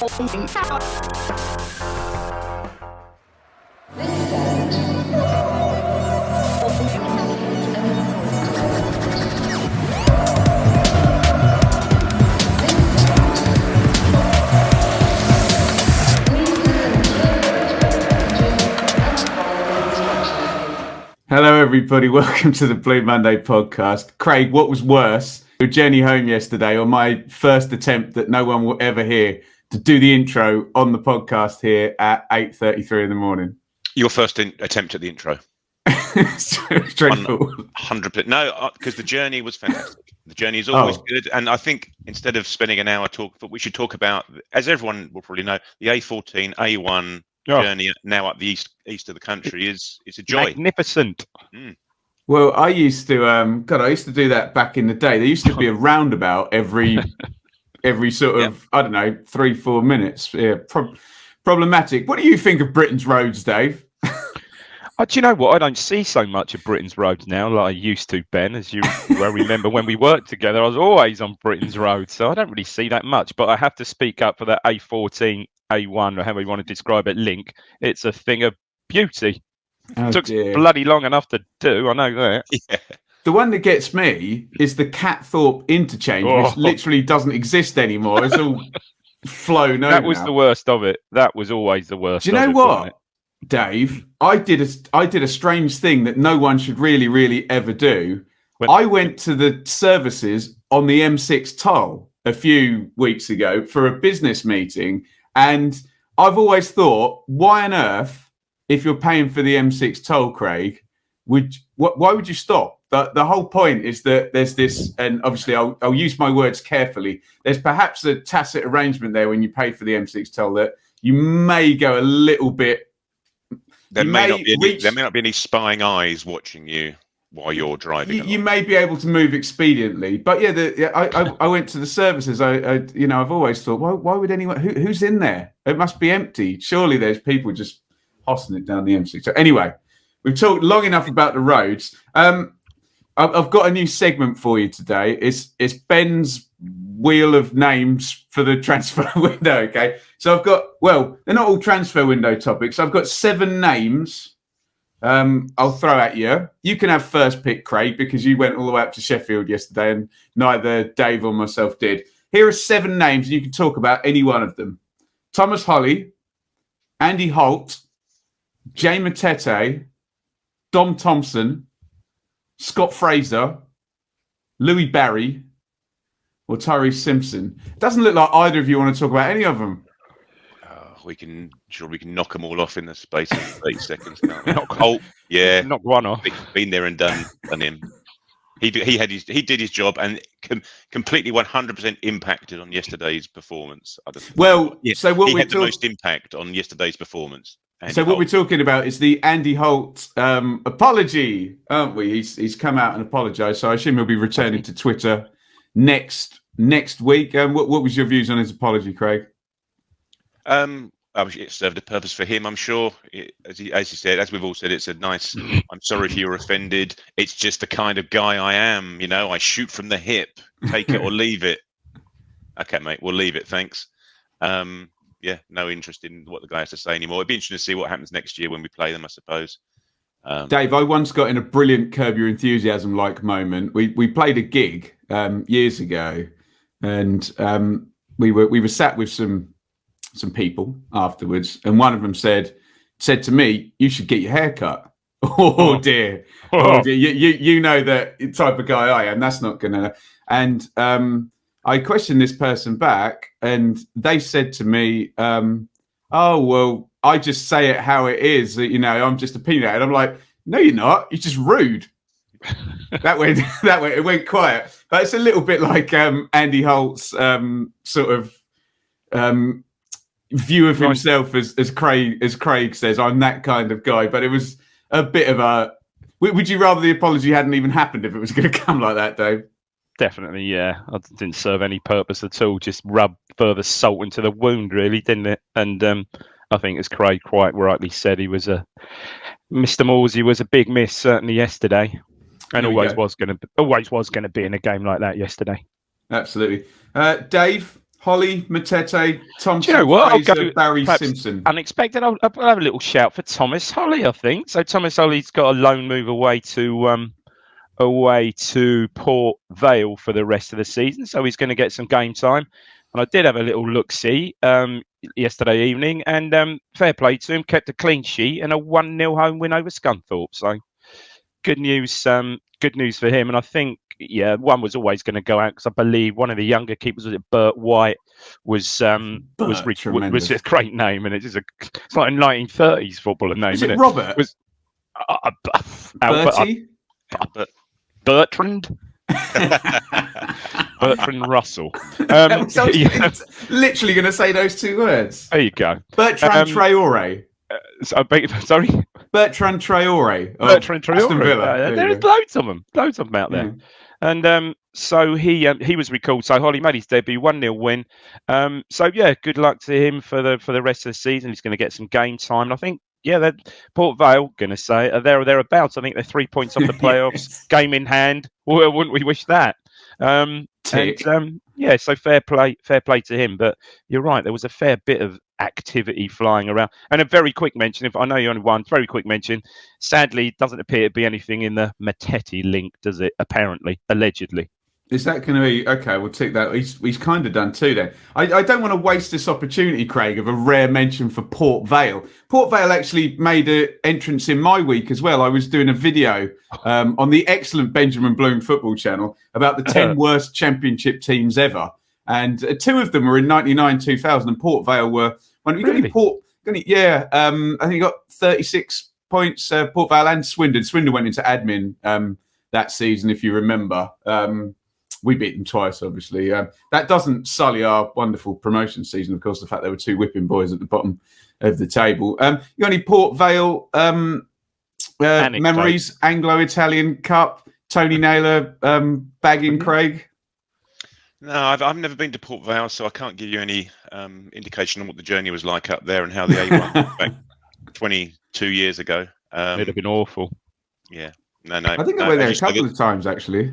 Hello, everybody. Welcome to the Blue Monday podcast. Craig, what was worse, your journey home yesterday or my first attempt that no one will ever hear to do the intro on the podcast here at 8:33 in the morning? Your first attempt at the intro. Dreadful. 100%. No, because the journey was fantastic. The journey is always good. And I think instead of spending an hour we should talk about, as everyone will probably know, the A14, A1 journey now up the east of the country is a joy. Magnificent. Well, I used to I used to do that back in the day. There used to be a roundabout every sort of I don't know 3-4 minutes. Yeah, problematic. What do you think of Britain's roads, Dave? Do you know what? I don't see so much of Britain's roads now like I used to, Ben. As you well remember when we worked together, I was always on Britain's roads, so I don't really see that much. But I have to speak up for that A14, A1, or however you want to describe it, link. It's a thing of beauty. It took bloody long enough to do, I know that. Yeah. The one that gets me is the Catthorpe interchange, which literally doesn't exist anymore. It's all flown over. That was the worst of it. That was always the worst. Do you know what, Dave? I did a strange thing that no one should really ever do. I went to the services on the M6 toll a few weeks ago for a business meeting, and I've always thought, why on earth, if you're paying for the M6 toll, Craig, why would you stop? The whole point is that there's this, and obviously I'll use my words carefully. There's perhaps a tacit arrangement there when you pay for the M6 toll that you may go a little bit. There may not be any spying eyes watching you while you're driving. You may be able to move expediently, but I went to the services. I've always thought, why would anyone? Who's in there? It must be empty. Surely there's people just hossing it down the M6. So anyway, we've talked long enough about the roads. I've got a new segment for you today. It's Ben's wheel of names for the transfer window. Okay, so I've got, they're not all transfer window topics. I've got 7 names. I'll throw at you. You can have first pick, Craig, because you went all the way up to Sheffield yesterday, and neither Dave or myself did. Here are 7 names, and you can talk about any one of them: Thomas Holly, Andy Holt, Jay Matete, Dom Thompson, Scott Fraser, Louis Barry, or Tyree Simpson. It doesn't look like either of you want to talk about any of them. We can knock them all off in the space of 30 seconds. Knock Holt, knock one off. Been there and done him. He did his job and completely 100% impacted on yesterday's performance. So what he had the most impact on yesterday's performance. So what we're talking about is the Andy Holt apology, aren't we? He's come out and apologised. So I assume he'll be returning to Twitter next week. What was your views on his apology, Craig? It served a purpose for him, I'm sure. As he said, as we've all said, it's a nice. I'm sorry if you were offended. It's just the kind of guy I am. You know, I shoot from the hip. Take it or leave it. Okay, mate, we'll leave it. Thanks. No interest in what the guy has to say anymore. It'd be interesting to see what happens next year when we play them, I suppose. Dave, I once got in a brilliant Curb Your Enthusiasm like moment. We played a gig years ago, and we were sat with some people afterwards, and one of them said to me, "You should get your hair cut." Oh dear. You know the type of guy I am. That's not gonna. And I questioned this person back, and they said to me, "Oh well, I just say it how it is. You know, I'm just opinionated." I'm like, "No, you're not. You're just rude." that way. It went quiet. But it's a little bit like Andy Holt's sort of view of himself as Craig says, "I'm that kind of guy." But it was a bit of a. Would you rather the apology hadn't even happened if it was going to come like that, Dave? Definitely, yeah. It didn't serve any purpose at all. Just rubbed further salt into the wound, really, didn't it? And I think, as Craig quite rightly said, Mr. Morsey was a big miss certainly yesterday, and always was going to be in a game like that yesterday. Absolutely, Dave. Holly, Matete, Thompson, Do you know what? Fraser, Barry perhaps Simpson. Unexpected. I'll have a little shout for Thomas Holly, I think. So Thomas Holly's got a loan move away to Port Vale for the rest of the season, so he's going to get some game time. And I did have a little look-see yesterday evening, and fair play to him, kept a clean sheet and a 1-0 home win over Scunthorpe. So good news for him. And I think, one was always going to go out because I believe one of the younger keepers, was it Bert White, was a great name, and it's like a 1930s footballer name, Is isn't it it? Robert? Was Bertie? Bertrand? Bertrand Russell. So it's literally going to say those two words. There you go. Bertrand Traore. Sorry? Bertrand Traore. Bertrand Traore. Aston Villa. There's loads of them out there. Yeah. And so he was recalled. So Holly made his debut, 1-0 win. So good luck to him for the rest of the season. He's going to get some game time. And I think, that Port Vale, going to say, are there or thereabouts. I think they're 3 points off the playoffs, Yes. Game in hand. Well, wouldn't we wish that? So fair play to him. But you're right, there was a fair bit of activity flying around. And a very quick mention, if I know you only one, very quick mention. Sadly, it doesn't appear to be anything in the Matete link, does it? Apparently, allegedly. Is that going to be okay? We'll tick that. He's kind of done too. Then I don't want to waste this opportunity, Craig, of a rare mention for Port Vale. Port Vale actually made an entrance in my week as well. I was doing a video on the excellent Benjamin Bloom football channel about the 10 worst Championship teams ever, and 2 of them were in 99, 2000, and Port Vale were. I think he got 36 points. Port Vale and Swindon. Swindon went into admin that season, if you remember. We beat them twice, obviously. That doesn't sully our wonderful promotion season, of course, the fact there were 2 whipping boys at the bottom of the table. You got any Port Vale memories? Anglo-Italian Cup, Tony Naylor bagging Craig? No, I've never been to Port Vale, so I can't give you any indication on what the journey was like up there and how the A1 went back 22 years ago. It'd have been awful. Yeah. No. I think I went there a couple of times, actually.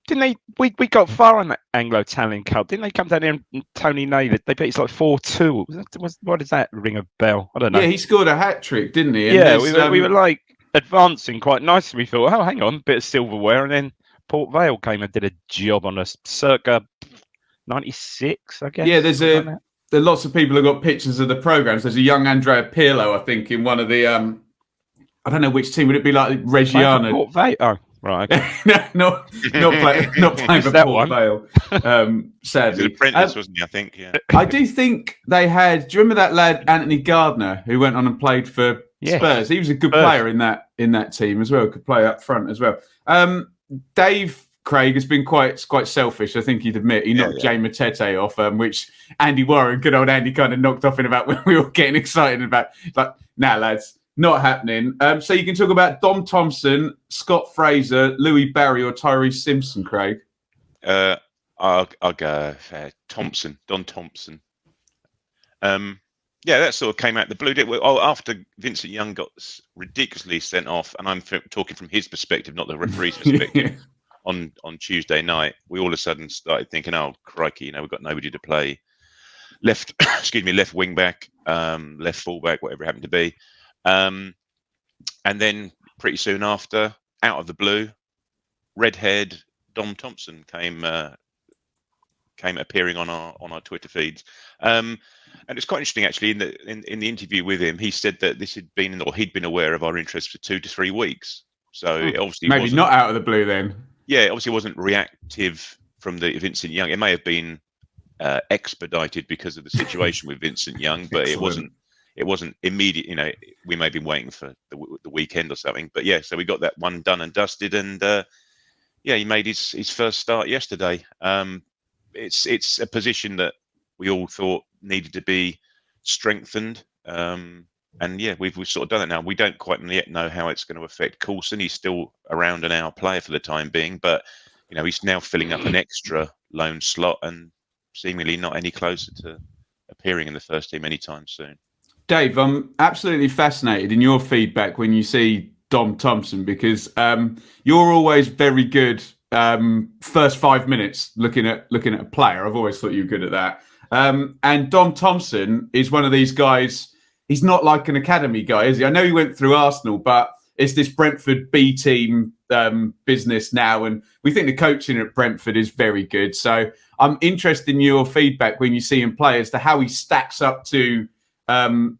Didn't they? We got far on that Anglo-Italian Cup. Didn't they come down here and Tony Naylor? They beat us like 4-2. What does that ring a bell? I don't know. Yeah, he scored a hat trick, didn't he? And we were like advancing quite nicely. We thought, oh, hang on, bit of silverware, and then Port Vale came and did a job on us circa 96, I guess. Yeah, there are lots of people who got pictures of the programs. There's a young Andrea Pirlo, I think, in one of the I don't know which team would it be, like Reggiano. Port Vale. Oh, right. Okay. not playing for Port Vale. Sadly, the apprentice, wasn't he? I think. Yeah. I do think they had. Do you remember that lad Anthony Gardner who went on and played for Spurs? He was a good player in that team as well. Could play up front as well. Dave Craig has been quite selfish. I think he'd admit he knocked Jay Matete off, which Andy Warren, good old Andy, kind of knocked off in about when we were getting excited about. Like, nah, lads. Not happening. So you can talk about Dom Thompson, Scott Fraser, Louis Barry, or Tyree Simpson, Craig. I'll go Thompson, Don Thompson. That sort of came out the blue. After Vincent Young got ridiculously sent off, and I'm talking from his perspective, not the referee's perspective. On Tuesday night, we all of a sudden started thinking, "Oh crikey, we've got nobody to play left." Left wing back, left full back, whatever it happened to be. And then pretty soon after, out of the blue, red-haired Dom Thompson came appearing on our Twitter feeds. And it's quite interesting actually. In the interview with him, he said that he'd been aware of our interest for 2 to 3 weeks. So it obviously maybe not out of the blue then. Yeah, obviously it wasn't reactive from the Vincent Young. It may have been expedited because of the situation with Vincent Young, but it wasn't immediate. We may have been waiting for the weekend or something. But so we got that one done and dusted, and he made his first start yesterday. It's a position that we all thought needed to be strengthened, and we've sort of done it now. We don't quite yet know how it's going to affect Coulson. He's still around an hour player for the time being, but he's now filling up an extra loan slot and seemingly not any closer to appearing in the first team anytime soon. Dave, I'm absolutely fascinated in your feedback when you see Dom Thompson, because you're always very good first 5 minutes looking at a player. I've always thought you were good at that. And Dom Thompson is one of these guys. He's not like an academy guy, is he? I know he went through Arsenal, but it's this Brentford B team business now, and we think the coaching at Brentford is very good. So I'm interested in your feedback when you see him play as to how he stacks up to an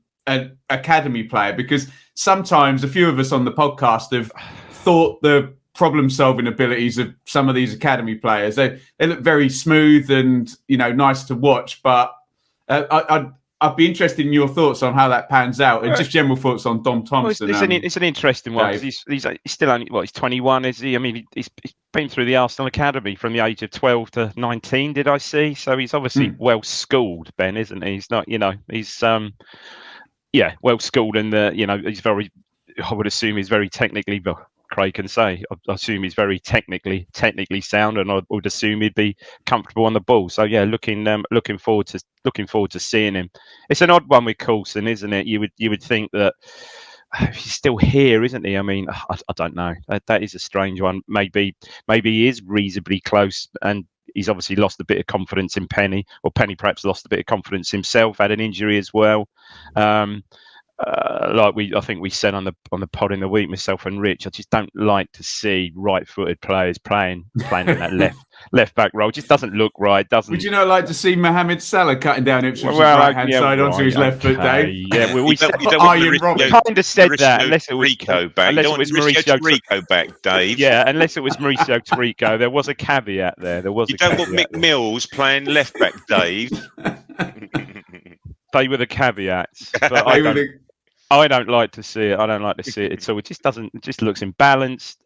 academy player, because sometimes a few of us on the podcast have thought the problem-solving abilities of some of these academy players, they look very smooth and nice to watch, but I'd be interested in your thoughts on how that pans out, and just general thoughts on Dom Thompson. Well, it's an interesting one, because he's still only he's 21, is he? I mean, he's been through the Arsenal academy from the age of 12 to 19. Did I see? So he's obviously well schooled, Ben, isn't he? He's not, he's well schooled, and he's very. I would assume he's very technically. Craig can say. I assume he's very technically sound, and I would assume he'd be comfortable on the ball. So yeah, looking forward to seeing him. It's an odd one with Coulson, isn't it? You would think that he's still here, isn't he? I mean, I don't know. That is a strange one. Maybe he is reasonably close, and he's obviously lost a bit of confidence in Penny, or Penny perhaps lost a bit of confidence himself. Had an injury as well. I think we said on the pod in the week, myself and Rich, I just don't like to see right-footed players playing in that left back role. It just doesn't look right. Would you not like to see Mohamed Salah cutting down Ipswich's right-hand side onto his left foot, Dave? Yeah, we kind of said that, unless it was Rico back. Unless it was Mauricio Tarico back, Dave. Yeah, unless it was Mauricio Tarico. There was a caveat there. You don't want Mick Mills playing left back, Dave. They were the caveats, but I don't like to see it. I don't like to see it. So it just looks imbalanced.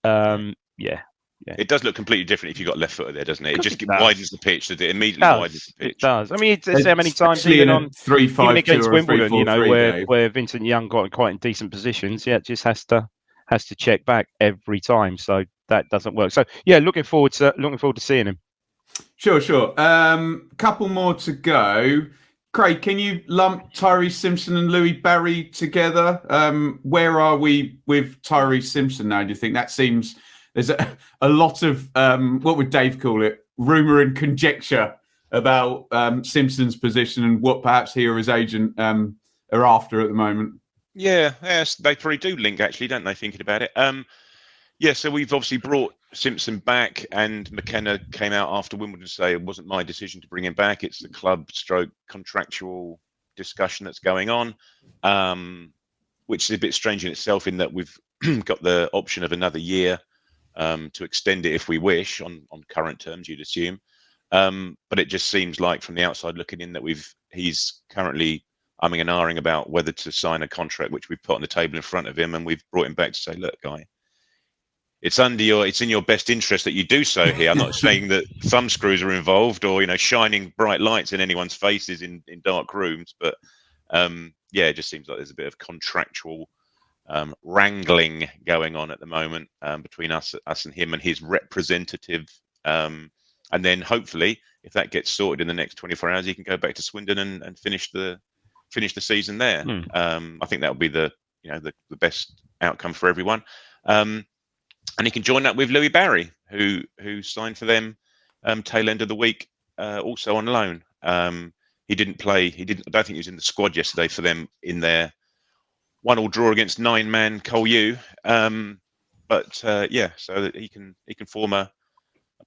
It does look completely different if you've got left footer there, doesn't it? It just widens the pitch. It immediately widens the pitch. It does. I mean, it's how many times even against Wimbledon, where Vincent Young got quite in decent positions. Yeah, it just has to check back every time. So that doesn't work. So yeah, looking forward to seeing him. Sure. Couple more to go. Craig, can you lump Tyree Simpson and Louis Barry together? Where are we with Tyree Simpson now? Do you think that seems there's a lot of what would Dave call it? Rumour and conjecture about Simpson's position and what perhaps he or his agent are after at the moment. Yes, they probably do link actually, don't they? Thinking about it. So we've obviously brought Simpson back, and McKenna came out after Wimbledon to say it wasn't my decision to bring him back. It's the club / contractual discussion that's going on, which is a bit strange in itself in that we've got the option of another year to extend it if we wish on current terms, you'd assume. But it just seems like from the outside looking in that he's currently umming and ahhing about whether to sign a contract, which we've put on the table in front of him, and we've brought him back to say, look, guy, it's in your best interest that you do so here. I'm not saying that thumb screws are involved or shining bright lights in anyone's faces in dark rooms, but it just seems like there's a bit of contractual wrangling going on at the moment between us and him and his representative, and then hopefully if that gets sorted in the next 24 hours, he can go back to Swindon and finish the season there. I think that would be the best outcome for everyone. And he can join up with Louis Barry, who signed for them tail end of the week, also on loan. He didn't play. I don't think he was in the squad yesterday for them in their 1-1 draw against 9-man Col U. So that he can form a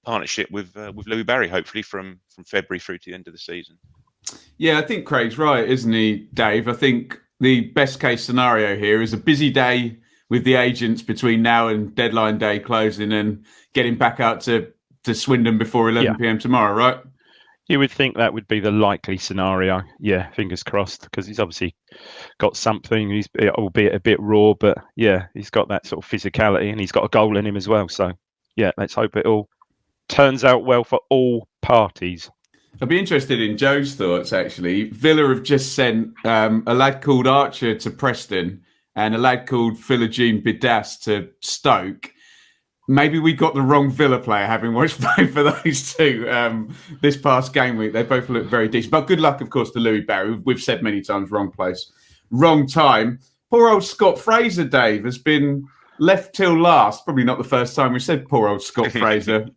partnership with Louis Barry, hopefully from February through to the end of the season. Yeah, I think Craig's right, isn't he, Dave? I think the best case scenario here is a busy day with the agents between now and deadline day closing and getting back out to Swindon before 11 p.m. tomorrow, right? You would think that would be the likely scenario. Yeah, fingers crossed, because he's obviously got something. He's albeit a bit raw, but yeah, he's got that sort of physicality and he's got a goal in him as well. So yeah, let's hope it all turns out well for all parties. I'd be interested in Joe's thoughts, actually. Villa have just sent a lad called Archer to Preston and a lad called Philogene Bidas to Stoke. Maybe we got the wrong Villa player, having watched both of those two this past game week. They both look very decent. But good luck, of course, to Louis Barry. We've said many times, wrong place, wrong time. Poor old Scott Fraser, Dave, has been left till last. Probably not the first time we said poor old Scott Fraser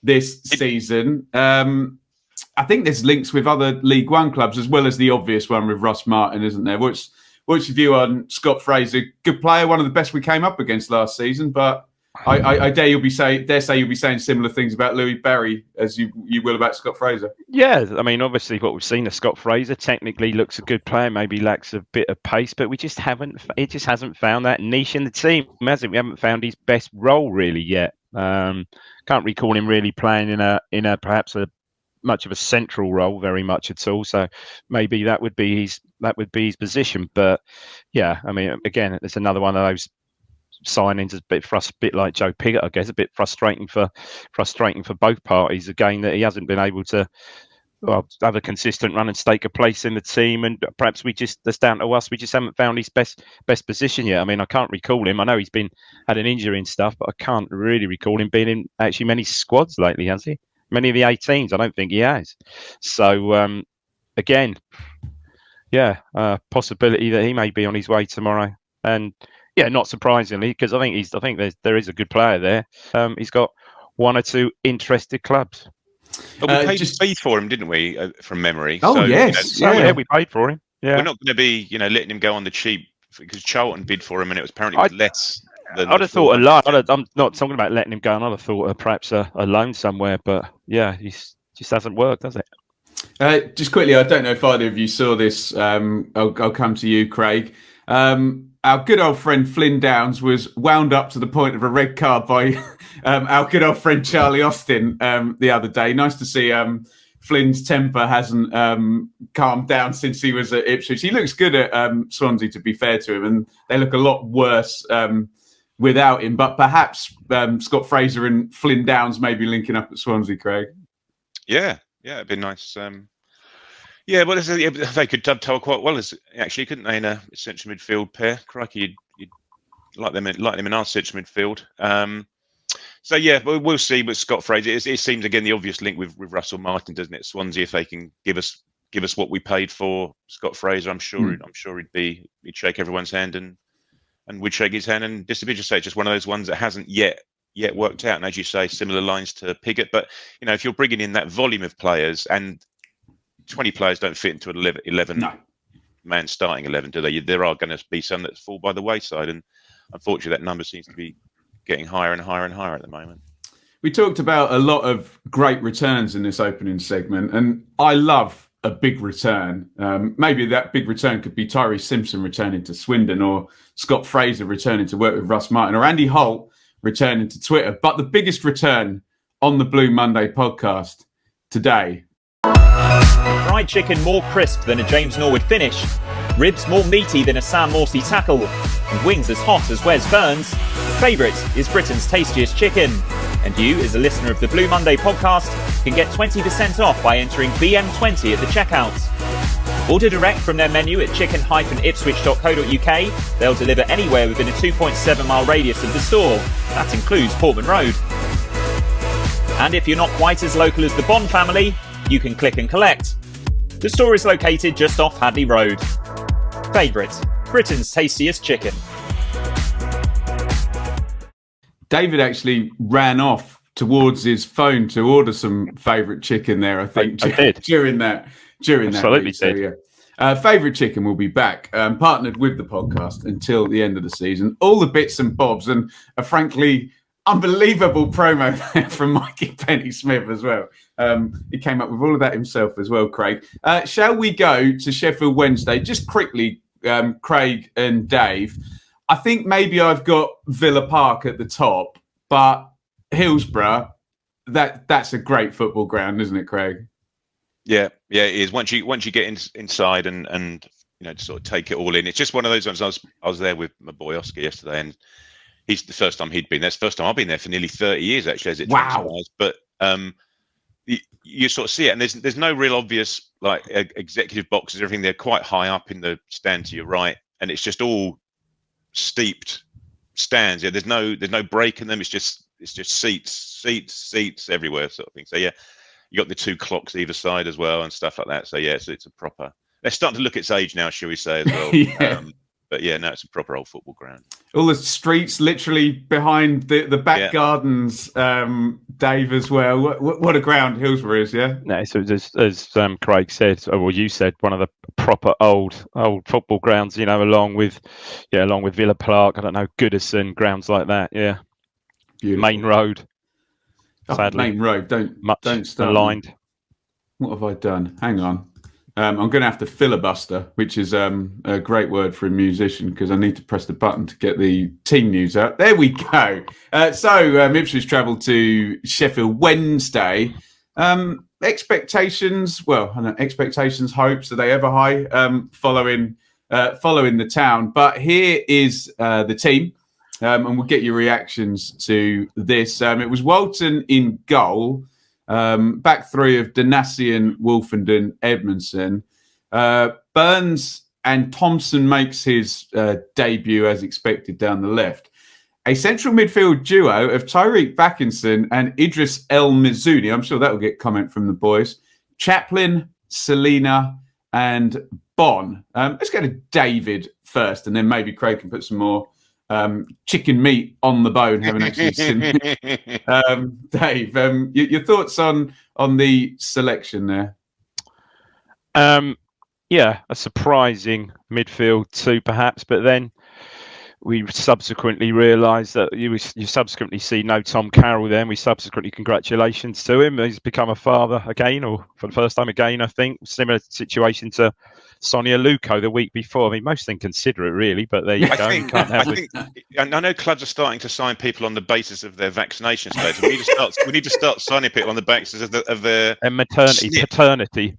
this season. I think there's links with other League One clubs as well as the obvious one with Ross Martin, isn't there? What's your view on Scott Fraser? Good player, one of the best we came up against last season, but I dare you'll be saying similar things about Louis Barry as you will about Scott Fraser. Yeah, I mean, obviously, what we've seen of Scott Fraser technically looks a good player. Maybe lacks a bit of pace, but it just hasn't found that niche in the team, has it? We haven't found his best role really yet. Can't recall him really playing in a perhaps a much of a central role, very much at all. So maybe that would be his position. But yeah, I mean, again, it's another one of those signings, a bit like Joe Pigott, I guess, a bit frustrating for both parties. Again, that he hasn't been able to have a consistent run and stake a place in the team, and perhaps that's down to us. We just haven't found his best position yet. I mean, I can't recall him. I know he's had an injury and stuff, but I can't really recall him being in actually many squads lately, has he? Many of the 18s, I don't think he has. So again, possibility that he may be on his way tomorrow. And yeah, not surprisingly, because I think there is a good player there. He's got one or two interested clubs. Well, we paid for him, didn't we? From memory. Oh, so, yes. Yeah, we paid for him. Yeah. We're not going to be, letting him go on the cheap because Charlton bid for him, and it was apparently less. I'd have thought a loan. I'm not talking about letting him go, and I'd have thought perhaps a loan somewhere. But yeah, he just hasn't worked, has it? Just quickly, I don't know if either of you saw this. I'll come to you, Craig. Our good old friend Flynn Downs was wound up to the point of a red card by our good old friend Charlie Austin the other day. Nice to see Flynn's temper hasn't calmed down since he was at Ipswich. He looks good at Swansea, to be fair to him, and they look a lot worse without him. But perhaps Scott Fraser and Flynn Downs may be linking up at Swansea, Craig. Yeah, it'd be nice. Yeah, well, they could dovetail quite well, actually, couldn't they, in a central midfield pair? Crikey, you'd like them in our central midfield. So yeah, but we'll see with Scott Fraser. It seems again the obvious link with Russell Martin, doesn't it? Swansea, if they can give us what we paid for Scott Fraser, I'm sure he'd shake everyone's hand and would shake his hand and disappear. Just say it's just one of those ones that hasn't yet worked out. And as you say, similar lines to Pigott. But if you're bringing in that volume of players, and 20 players don't fit into an 11-man starting 11, do they? There are going to be some that fall by the wayside, and unfortunately, that number seems to be getting higher and higher and higher at the moment. We talked about a lot of great returns in this opening segment, and I love a big return. Maybe that big return could be Tyree Simpson returning to Swindon, or Scott Fraser returning to work with Russ Martin, or Andy Holt returning to Twitter. But the biggest return on the Blue Monday podcast today. Fried chicken more crisp than a James Norwood finish, ribs more meaty than a Sam Morsey tackle, and wings as hot as Wes Burns. Favourite is Britain's tastiest chicken. And you, as a listener of the Blue Monday podcast, can get 20% off by entering BM20 at the checkout. Order direct from their menu at chicken-ipswich.co.uk. They'll deliver anywhere within a 2.7 mile radius of the store. That includes Portman Road. And if you're not quite as local as the Bond family, you can click and collect. The store is located just off Hadley Road. Favourite, Britain's tastiest chicken. David actually ran off towards his phone to order some favourite chicken there, I think, I did. during that Absolutely week. So, yeah. Favourite chicken will be back, partnered with the podcast until the end of the season. All the bits and bobs, and a frankly unbelievable promo from Mikey Penny Smith as well. He came up with all of that himself as well, Craig. Shall we go to Sheffield Wednesday? Just quickly, Craig and Dave. I think maybe I've got Villa Park at the top, but Hillsborough, that's a great football ground, isn't it, Craig? Yeah, it is. Once you get inside and sort of take it all in, it's just one of those ones. I was there with my boy Oscar yesterday, and he's the first time he'd been there. It's the first time I've been there for nearly 30 years, actually, as it transpires. But you sort of see it, and there's no real obvious like executive boxes or everything. They're quite high up in the stand to your right, and it's just all steeped stands. Yeah, there's no break in them. It's just seats everywhere, sort of thing. So yeah, you got the two clocks either side as well and stuff like that. So yeah, it's a proper. They're starting to look its age now, shall we say, as well. Yeah. But yeah, no, it's a proper old football ground. All the streets literally behind the back gardens, Dave, as well. What a ground Hillsborough is, yeah? No, so as Craig said, or you said, one of the proper old football grounds, along with Villa Park, I don't know, Goodison, grounds like that, yeah. Beautiful. Main Road. Sadly. Main Road, don't start. Aligned. What have I done? Hang on. I'm going to have to filibuster, which is a great word for a musician, because I need to press the button to get the team news out. There we go. So Ipswich travelled to Sheffield Wednesday. Expectations, hopes, are they ever high following the Town? But here is the team, and we'll get your reactions to this. It was Walton in goal. Back three of Danassian, Wolfenden, Edmondson. Burns and Thompson makes his debut as expected down the left. A central midfield duo of Tyree Simpson and Idris El Mizouni. I'm sure that will get comment from the boys. Chaplin, Selina, and Bon. Let's go to David first, and then maybe Craig can put some more chicken meat on the bone, haven't actually seen. Dave, your thoughts on the selection there? Yeah, a surprising midfield too, perhaps, but then we subsequently realised that you subsequently see no Tom Carroll then. We subsequently, congratulations to him. He's become a father again, or for the first time again, I think. Similar situation to Sonia Luco the week before. I mean, most things considerate, really, but there you go. I know clubs are starting to sign people on the basis of their vaccination status. We need to start signing people on the basis of their and maternity, snip.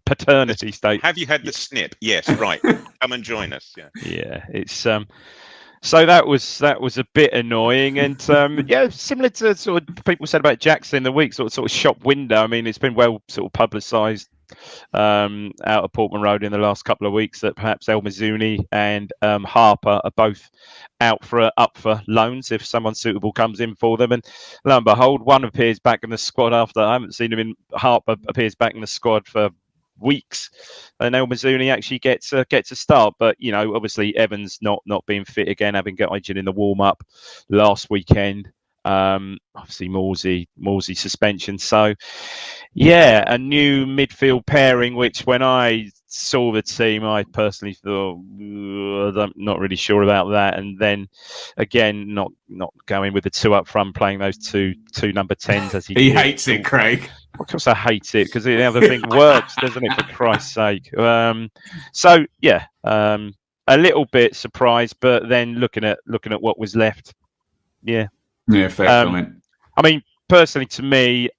paternity state. Have you had the snip? Yes, right. Come and join us. Yeah, it's so that was a bit annoying, and similar to sort of people said about Jackson the week, sort of shop window. I mean, it's been well sort of publicised out of Portman Road in the last couple of weeks that perhaps El Mizouni and Harper are both up for loans if someone suitable comes in for them. And lo and behold, one appears back in the squad after I haven't seen him in. Harper appears back in the squad for weeks, and El Mizouni actually gets a start. But obviously Evans not being fit again, having got injured in the warm up last weekend. Obviously Morsey suspension. So yeah, a new midfield pairing, which when I saw the team, I personally thought I'm not really sure about that. And then again, not going with the two up front, playing those two number 10s as he hates it, Craig. Of course I hate it, because the other thing works, doesn't it, for Christ's sake? So yeah, a little bit surprised, but then looking at what was left, yeah, fair comment. I mean, personally, to me,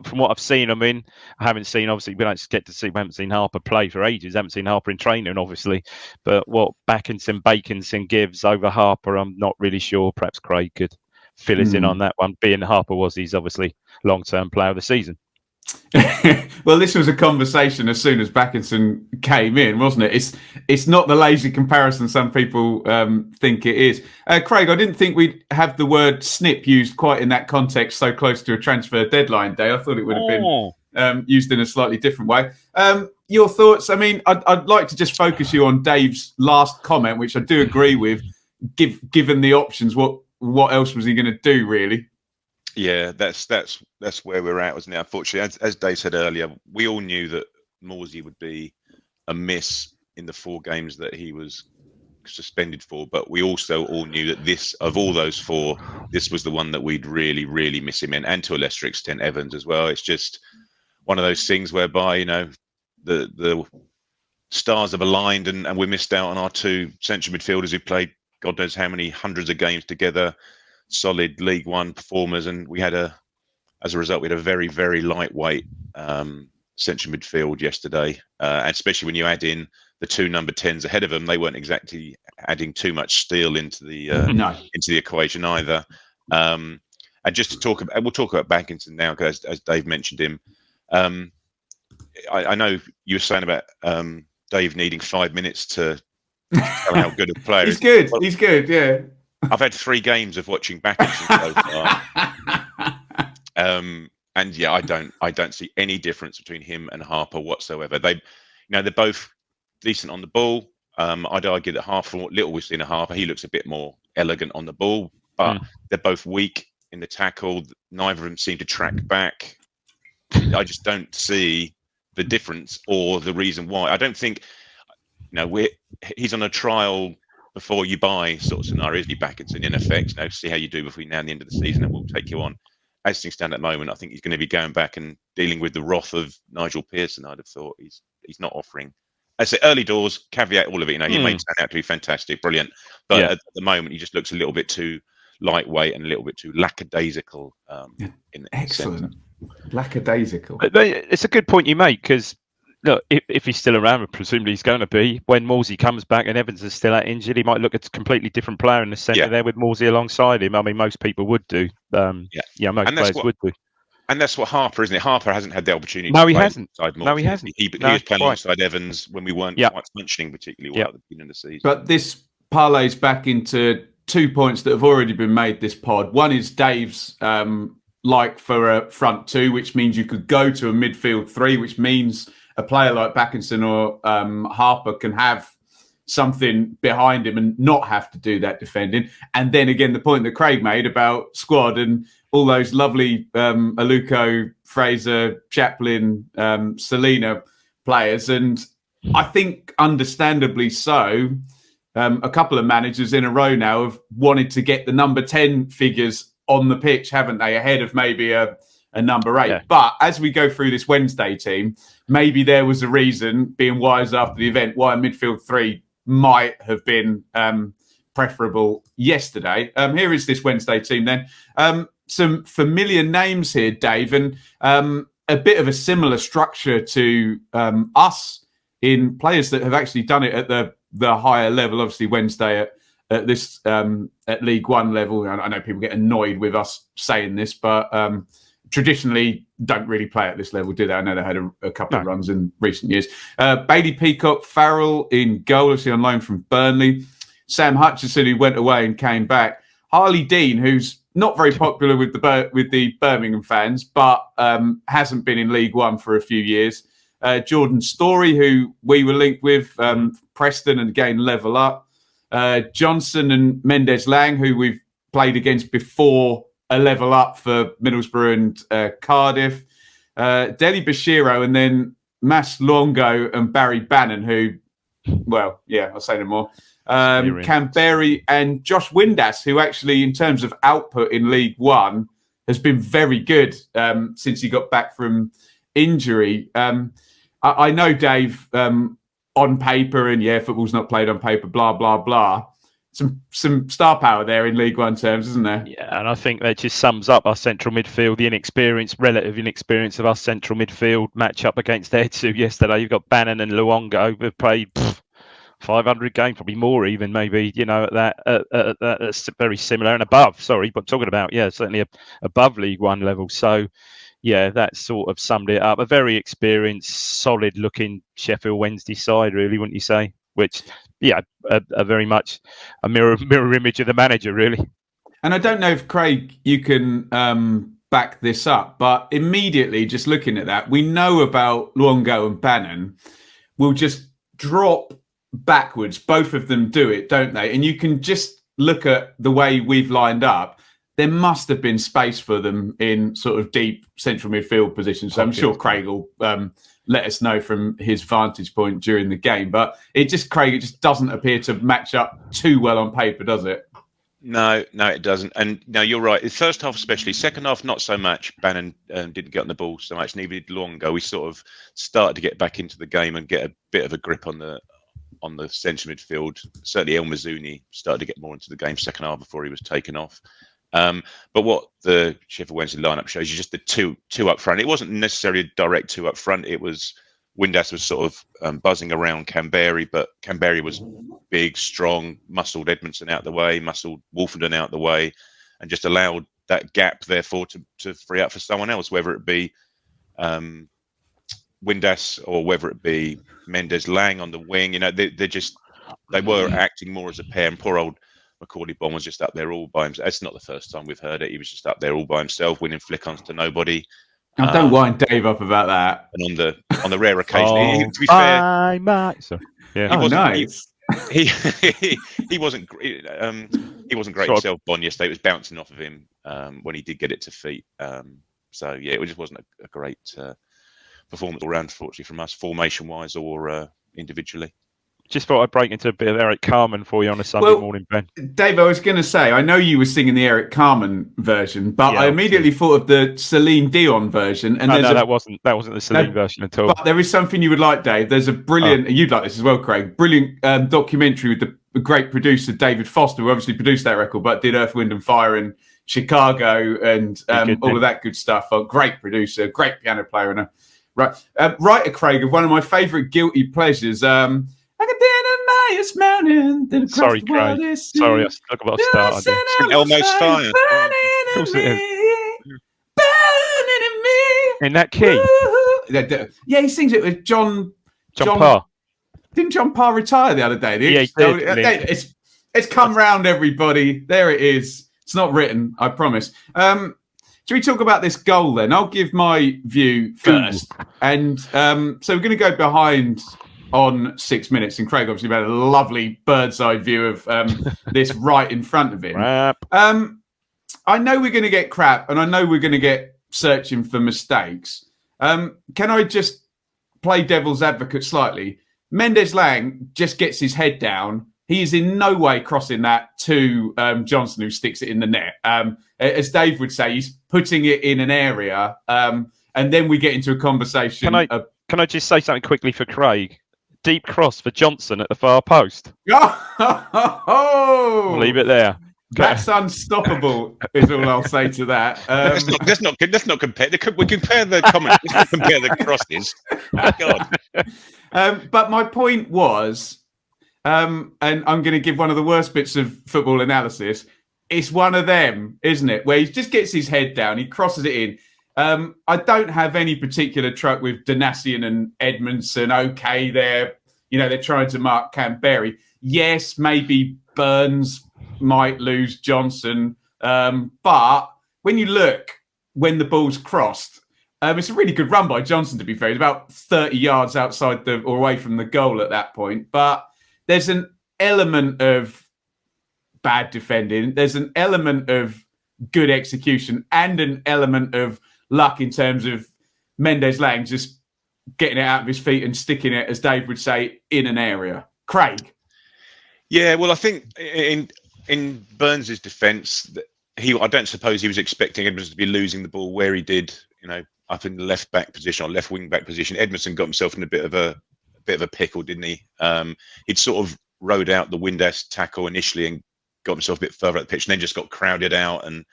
from what I've seen, I mean, I haven't seen, obviously, we haven't seen Harper play for ages, haven't seen Harper in training, obviously, but what Bakinson gives over Harper, I'm not really sure. Perhaps Craig could fill us in on that one, being Harper he's obviously long-term player of the season. Well, this was a conversation as soon as Bakinson came in, wasn't it? It's not the lazy comparison some people think it is. Craig, I didn't think we'd have the word snip used quite in that context so close to a transfer deadline day. I thought it would have been used in a slightly different way. Your thoughts? I mean, I'd like to just focus you on Dave's last comment, which I do agree with. Given the options, what else was he going to do, really? Yeah, that's where we're at, wasn't it? Unfortunately, as Dave said earlier, we all knew that Morsey would be a miss in the 4 games that he was suspended for, but we also all knew that this, of all those 4, this was the one that we'd really, really miss him in, and to a lesser extent Evans as well. It's just one of those things whereby the stars have aligned, and we missed out on our 2 central midfielders who played God knows how many hundreds of games together, solid League One performers, and as a result, we had a very, very lightweight central midfield yesterday, and especially when you add in the 2 number 10s ahead of them, they weren't exactly adding too much steel into the into the equation either. And just to talk about, we'll talk about Bakinson now, because as Dave mentioned him, I know you were saying about Dave needing 5 minutes to tell how good a player He's good. He's good. Yeah. I've had 3 games of watching Bakinson so far, and yeah, I don't see any difference between him and Harper whatsoever. They're both decent on the ball. I'd argue that half, from what little we've seen of Harper, he looks a bit more elegant on the ball, but they're both weak in the tackle. Neither of them seem to track back. I just don't see the difference or the reason why. I don't think, he's on a trial before you buy sort of scenario, isn't he, Backerton, in effect, see how you do between now and the end of the season, and we'll take you on. As things stand at the moment, I think he's going to be going back and dealing with the wrath of Nigel Pearson. I'd have thought he's not offering. I say early doors, caveat all of it. He may turn out to be fantastic, brilliant, but at the moment he just looks a little bit too lightweight and a little bit too lackadaisical. Excellent, lackadaisical. It's a good point you make, because look, if he's still around, presumably he's going to be, when Morsey comes back and Evans is still out injured, he might look at a completely different player in the centre there with Morsey alongside him. I mean, most people would do. Most players would do. And that's what Harper, isn't it? Harper hasn't had the opportunity. No, he hasn't. No, he hasn't. He was playing alongside Evans when we weren't quite functioning particularly well at the beginning of the season. But this parlays back into 2 points that have already been made this pod. One is Dave's like for a front two, which means you could go to a midfield three, which means a player like Backerson or Harper can have something behind him and not have to do that defending. And then again, the point that Craig made about squad and all those lovely Aluko, Fraser, Chaplin, Selena players. And I think understandably so, a couple of managers in a row now have wanted to get the number 10 figures on the pitch, haven't they, ahead of maybe a number 8. Yeah. But as we go through this Wednesday team, maybe there was a reason, being wise after the event, why a midfield 3 might have been preferable yesterday. Here is this Wednesday team then. Some familiar names here, Dave, and a bit of a similar structure to us in players that have actually done it at the higher level. Obviously, Wednesday at this at League One level. I know people get annoyed with us saying this, but traditionally don't really play at this level, do they? I know they had a couple of runs in recent years. Bailey Peacock, Farrell in goal, obviously on loan from Burnley. Sam Hutchinson, who went away and came back. Harley Dean, who's not very popular with the Birmingham fans, but hasn't been in League One for a few years. Jordan Story, who we were linked with, Preston, and again level up. Johnson and Mendes Lang, who we've played against before, a level up for Middlesbrough and Cardiff. Deli Bashiro, and then Mas Longo and Barry Bannon, who, well, yeah, I'll say no more. Canberry and Josh Windass, who actually, in terms of output in League One, has been very good since he got back from injury. I know, Dave, on paper, and football's not played on paper, blah, blah, blah. Some star power there in League One terms, isn't there? Yeah, and I think that just sums up our central midfield, the relative inexperience of our central midfield match up against their two yesterday. You've got Bannon and Luongo, who've played 500 games, probably more even, maybe, that's very similar and above. Sorry, but talking about, certainly above League One level. So, that sort of summed it up. A very experienced, solid-looking Sheffield Wednesday side, really, wouldn't you say? Which, a very much a mirror image of the manager, really. And I don't know if, Craig, you can back this up, but immediately, just looking at that, we know about Luongo and Bannon will just drop backwards. Both of them do it, don't they? And you can just look at the way we've lined up. There must have been space for them in sort of deep central midfield positions. So I'm sure Craig will let us know from his vantage point during the game. But it just doesn't appear to match up too well on paper, does it? No, it doesn't. And no, you're right. The first half especially. Second half, not so much. Bannon didn't get on the ball so much. Neither did Luongo. We sort of started to get back into the game and get a bit of a grip on the central midfield. Certainly El Mazzuni started to get more into the game second half before he was taken off. But what the Sheffield Wednesday lineup shows you, just the two up front. It wasn't necessarily a direct 2 up front. It was Windass was sort of buzzing around Canberry, but Canberry was big, strong, muscled Edmondson out the way, muscled Wolfenden out the way, and just allowed that gap, therefore, to free up for someone else, whether it be Windass or whether it be Mendes Lang on the wing. They were acting more as a pair, and poor old Macaulay Bonne was just up there all by himself. It's not the first time we've heard it. He was just up there all by himself, winning flick-ons to nobody. I don't wind Dave up about that. And on the rare occasion, to be fair, nice. he wasn't great himself. Bon yesterday, it was bouncing off of him when he did get it to feet. So yeah, it just wasn't a great performance all round, unfortunately, from us, formation wise or individually. Just thought I'd break into a bit of Eric Carmen for you on a Sunday morning, Ben. Dave, I was going to say, I know you were singing the Eric Carmen version, but I immediately thought of the Celine Dion version. And that wasn't the Celine version at all. But there is something you would like, Dave. There's a brilliant, you'd like this as well, Craig, brilliant documentary with the great producer David Foster, who obviously produced that record, but did Earth, Wind and Fire and Chicago and all of that good stuff. A great producer, great piano player, and writer, Craig, of one of my favourite guilty pleasures. I could be in the highest mountain. Then Sorry, Craig. Sorry, I stuck about start. Elmo's Fire. Of course it is. Burning in me. In that key. Yeah, he sings it with John Parr. Didn't John Parr retire the other day? Yeah, he did. It's come round, everybody. There it is. It's not written, I promise. Should we talk about this goal then? I'll give my view first. And so we're going to go behind on 6 minutes. And Craig obviously had a lovely bird's eye view of this right in front of him. I know we're going to get crap and I know we're going to get searching for mistakes. Can I just play devil's advocate slightly? Mendes-Lang just gets his head down. He is in no way crossing that to Johnson, who sticks it in the net. As Dave would say, he's putting it in an area. And then we get into a conversation. Can I just say something quickly for Craig? Deep cross for Johnson at the far post. Oh! Leave it there. That's unstoppable, is all I'll say to that. Let's not compare. We compare the comments. Let's not compare the crosses. Oh, God. But my point was, and I'm going to give one of the worst bits of football analysis. It's one of them, isn't it? Where he just gets his head down, he crosses it in. I don't have any particular truck with Donasian and Edmondson. Okay, they're trying to mark Canberry. Yes, maybe Burns might lose Johnson. But when you look when the ball's crossed, it's a really good run by Johnson, to be fair. He's about 30 yards outside or away from the goal at that point. But there's an element of bad defending. There's an element of good execution and an element of luck in terms of Mendes-Lang just getting it out of his feet and sticking it, as Dave would say, in an area. Craig? Yeah, well, I think in Burns' defence, I don't suppose he was expecting Edmondson to be losing the ball where he did, up in the left back position or left wing back position. Edmondson got himself in a bit of a pickle, didn't he? He'd sort of rode out the Windass tackle initially and got himself a bit further up the pitch, and then just got crowded out and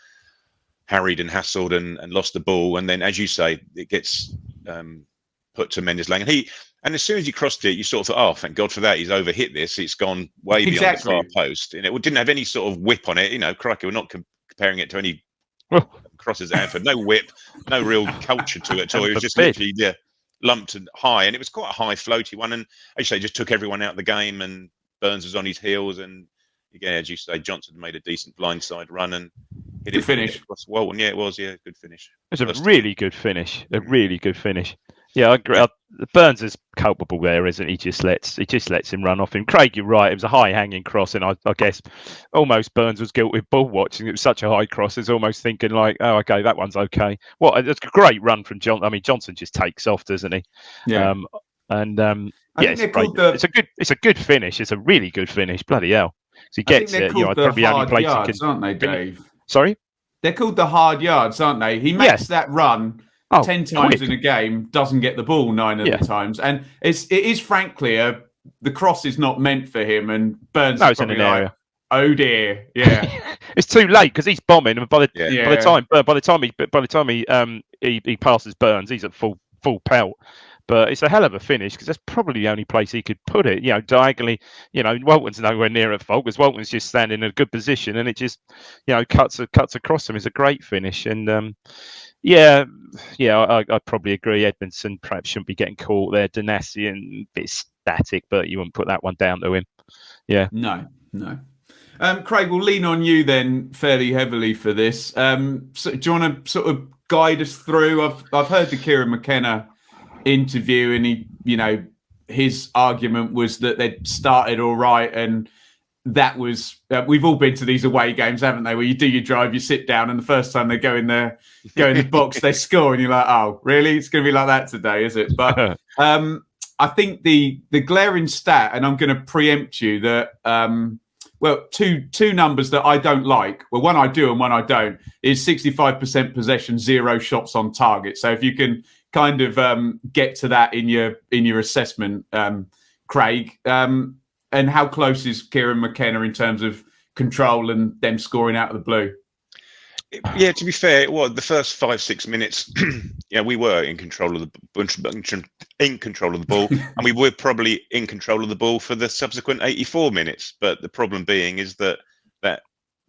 harried and hassled and lost the ball. And then, as you say, it gets put to Mendes-Lang. And as soon as he crossed it, you sort of thought, oh, thank God for that. He's overhit this. It's gone way beyond the far post. And it didn't have any sort of whip on it. Crikey, we're not comparing it to any crosses at Anfield. No whip, no real culture to it at all. It was just literally lumped and high. And it was quite a high floaty one. And as you say, just took everyone out of the game, and Burns was on his heels. And again, as you say, Johnson made a decent blindside run and hit it. Finish. Walton. Yeah, it was. Yeah, good finish. It was a really good finish. Yeah, I agree. Burns is culpable there, isn't he? He just lets him run off him. Craig, you're right. It was a high hanging cross, and I guess almost Burns was guilty of ball watching. It was such a high cross. It's almost thinking like, oh, okay, that one's okay. It's a great run from Johnson. I mean, Johnson just takes off, doesn't he? Yeah. It's great. It's a good finish. It's a really good finish. Bloody hell. So he gets it. Probably the only place yards, he can. Aren't they, Dave? Sorry. They're called the hard yards, aren't they? He makes that run 10 times in a game, doesn't get the ball 9 of the times. And it is frankly, the cross is not meant for him. And Burns is probably like, oh dear, yeah. It's too late because he's bombing. And by the time he passes Burns, he's at full pelt. But it's a hell of a finish because that's probably the only place he could put it. Diagonally, Walton's nowhere near at fault because Walton's just standing in a good position and it just, cuts across him. It's a great finish. And I probably agree. Edmondson perhaps shouldn't be getting caught there. Donasian, a bit static, but you wouldn't put that one down to him. Yeah. No. Craig, we'll lean on you then fairly heavily for this. So do you want to sort of guide us through? I've heard the Kieran McKenna interview, and he his argument was that they'd started all right, and that was we've all been to these away games, haven't they, where you do your drive, you sit down, and the first time they go in the box, they score, and you're like, oh, really? It's going to be like that today, is it? But I think the glaring stat, and I'm going to preempt you, that two numbers that I don't like. Well, one I do and one I don't, is 65% possession, 0 shots on target. So if you can kind of get to that in your assessment, Craig. And how close is Kieran McKenna in terms of control and them scoring out of the blue? Yeah, to be fair, the first 5-6 minutes, we were in control of the ball, and we were probably in control of the ball for the subsequent 84 minutes. But the problem being is that